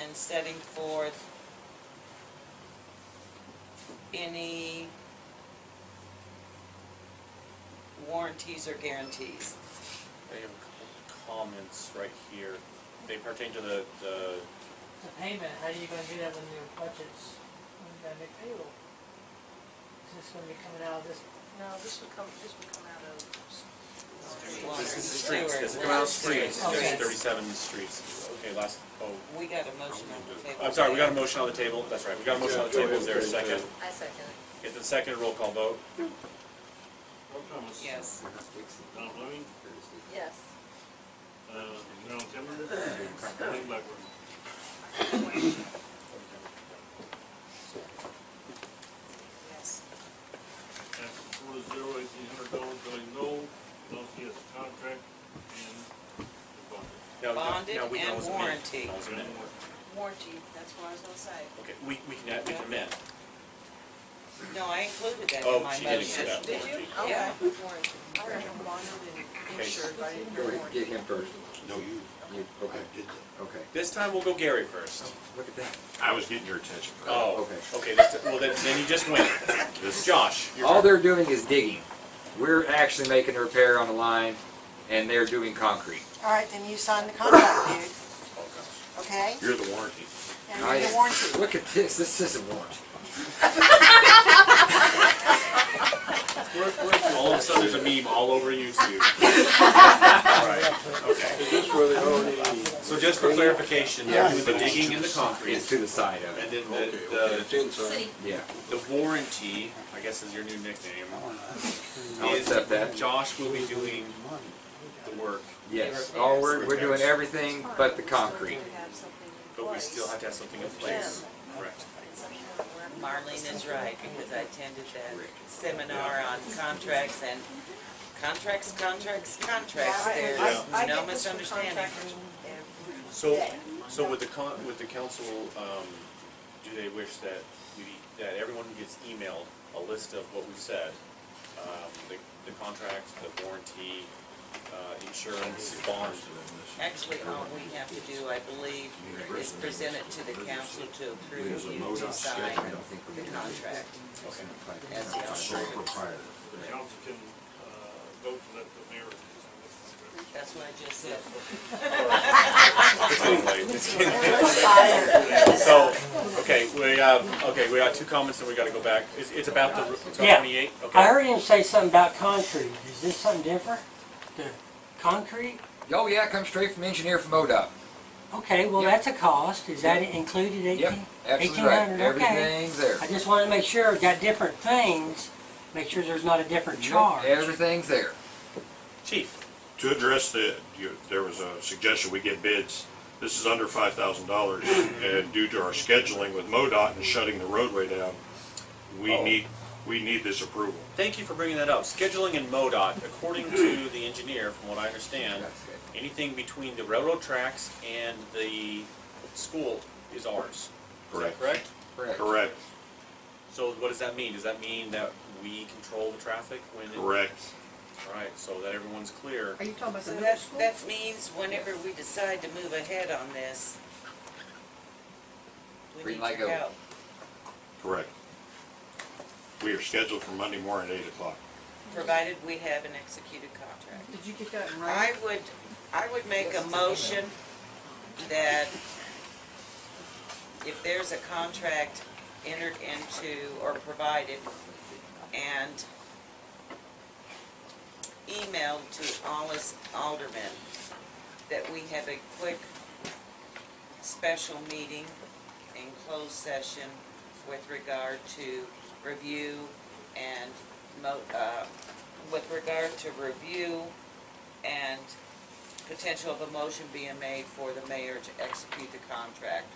and setting forth any warranties or guarantees. I have a couple comments right here. They pertain to the The payment, how are you gonna do that when your budget's, when you gotta make payroll? Is this gonna be coming out of this? No, this would come out of. This is the streets, this is coming out of streets, Okay. there's 37 streets. Okay, We got a motion on the table. I'm sorry, we got a motion on the table, that's right, we got a motion on the table, is there a second? I second it. Get the second, roll call vote. Norm Thomas. Yes. Mel Fleming, Yes. Mel Timmons, Ronnie Blackburn. Yes. After 4-0, $1,800, Billy Noel, knows he has a contract and the bond. Bonded Now we can and always amend. warranty. Always amend. Warranty, that's what I was gonna say. Okay, we can amend. No, I included that Oh, in my she did motion. include that. Did you? Yeah. Okay, warranty. I heard him bonded and insured, but I didn't Go hear ahead, warranty. get him first. No, you. You, okay, I did that. okay. This time we'll go Gary first. Look at that. I was getting your attention. Oh, Okay. okay, well then you just win. Josh, your All turn. they're doing is digging. We're actually making a repair on the line, and they're doing concrete. All right, then you sign the contract, dude, Oh, gosh. okay? You're the warranty. And you need a warranty. Look at this is a warranty. All of a sudden, there's a meme all over YouTube. Right, okay. Is this where they already? So just for clarification, Yeah. with the digging in the concrete, It's to the side of and it. then Okay, it's inside. Yeah. the warranty, I guess is your new nickname, I'll is accept that. Josh will be doing the work, Yes. Oh, we're doing everything but the concrete. but we still have to have something in place. Correct. Marlene is right, because I attended that seminar on contracts and contracts. There's no misunderstanding. So with the council, do they wish that that everyone gets emailed a list of what we've said? The contract, the warranty, insurance, bond. Actually, all we have to do, I believe, is present it to the council to approve you to sign the contract as the operator. The council can, vote to let the mayor. That's what I just said. It's getting late. It's getting late. So, we got two comments and we gotta go back. It's about the Yeah. 28, okay? I heard him say something about concrete. Is this something different? The concrete? Oh yeah, it comes straight from engineer from ODOT. Okay, well, Yep. that's a cost. Is that included, Yep, 18? absolutely right. 1800, okay. Everything's there. I just wanted to make sure we got different things, make sure there's not a different charge. Everything's there. Chief. To address there was a suggestion we get bids. This is under $5,000, and due to our scheduling with MoDOT and shutting the roadway down, we need this approval. Thank you for bringing that up. Scheduling in MoDOT, according to the engineer, from what I understand, anything between the railroad tracks and the school is ours. Is that correct? Correct. Correct. So what does that mean? Does that mean that we control the traffic when? Correct. Right, so that everyone's clear. Are you talking about the So middle that, school? that means whenever we decide to move ahead on this, we Green need light your go. help. Correct. We are scheduled for Monday morning at 8 o'clock. Provided we have an executed contract. Did you get that in writing? I would make a motion that if there's a contract entered into or provided and emailed to all us aldermen, that we have a quick special meeting in closed session with regard to review and potential of a motion being made for the mayor to execute the contract.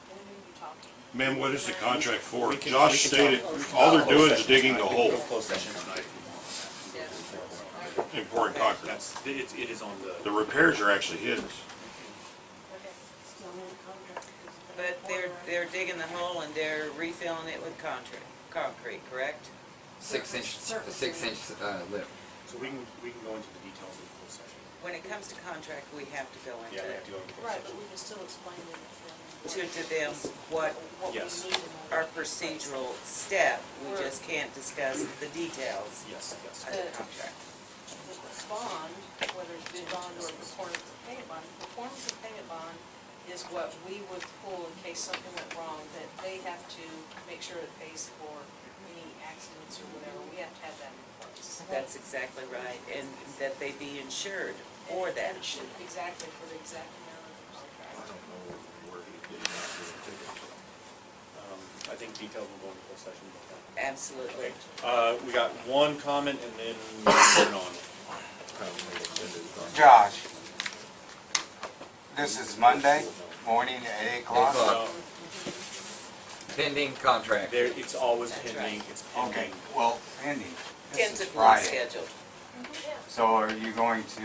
Ma'am, what is the contract for? We can Josh talk- stated, all they're doing is digging the hole Closed session tonight. and pouring concrete. It is on the. The repairs are actually his. But they're digging the hole and they're refilling it with concrete, correct? 6 inch, a 6 inch lip. So we can go into the details of the closed session. When it comes to contract, we have to go into Yeah, we it. have to go into closed Right, but session. we can still explain it To them what what we Yes. need in our procedural step, we just can't discuss the details Yes, yes. of the contract. the bond, whether it's bid bond or performance of payment bond. Performance of payment bond is what we would pull in case something went wrong, that they have to make sure it pays for any accidents or whatever. We have to have that in place. That's exactly right, and that they be insured for that. And it should, exactly, for the exact amount of the contract. I think details will go into closed session. Absolutely. We got one comment and then moving on. Josh, this is Monday morning at 8 o'clock? Uh, Pending contract. There, it's always That's pending, right. it's pending. Okay, well, pending. This is Tentatively Friday. scheduled. So are you going to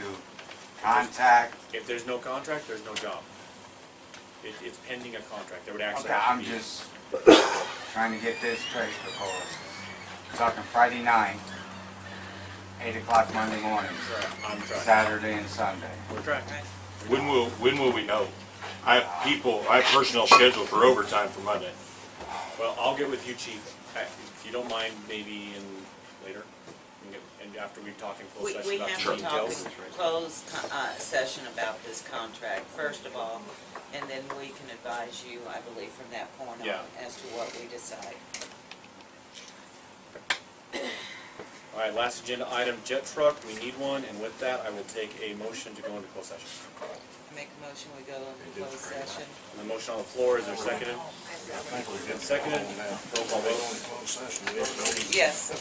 contact, If there's no contract, there's no job. It's pending a contract, there would actually okay, have I'm to be. just trying to get this straight because talking Friday night, 8 o'clock Monday morning, I'm trying. Saturday and Sunday. We're trying. When will we know? I have personnel scheduled for overtime for Monday. Well, I'll get with you, chief, if you don't mind, maybe in later, and after we talk in We, closed session we about have the to talk details? in closed session about this contract, first of all, and then we can advise you, I believe, from that point Yeah. on, as to what we decide. All right, last agenda item, jet truck, we need one, and with that, I will take a motion to go into closed session. Make a motion, we go into closed session. And the motion on the floor, is there seconded? Seconded, roll call vote. Yes.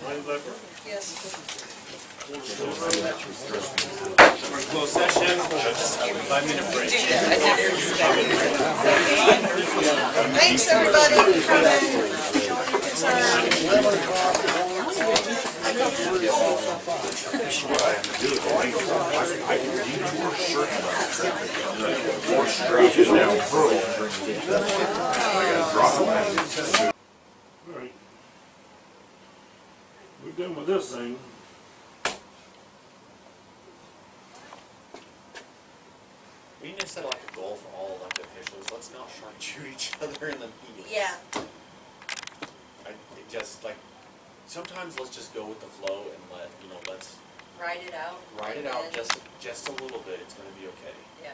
Ronnie Lepper? Yes. We're in closed session, 5-minute break. Do that, I didn't expect it. Thanks, everybody, for Alright. We're done with this thing. We need to set like a goal for all elected officials, let's not shoot each other in the meetings. Yeah. It just like, sometimes let's just go with the flow and let's Write it out. write it out and then- just a little bit, it's gonna be okay. Yeah.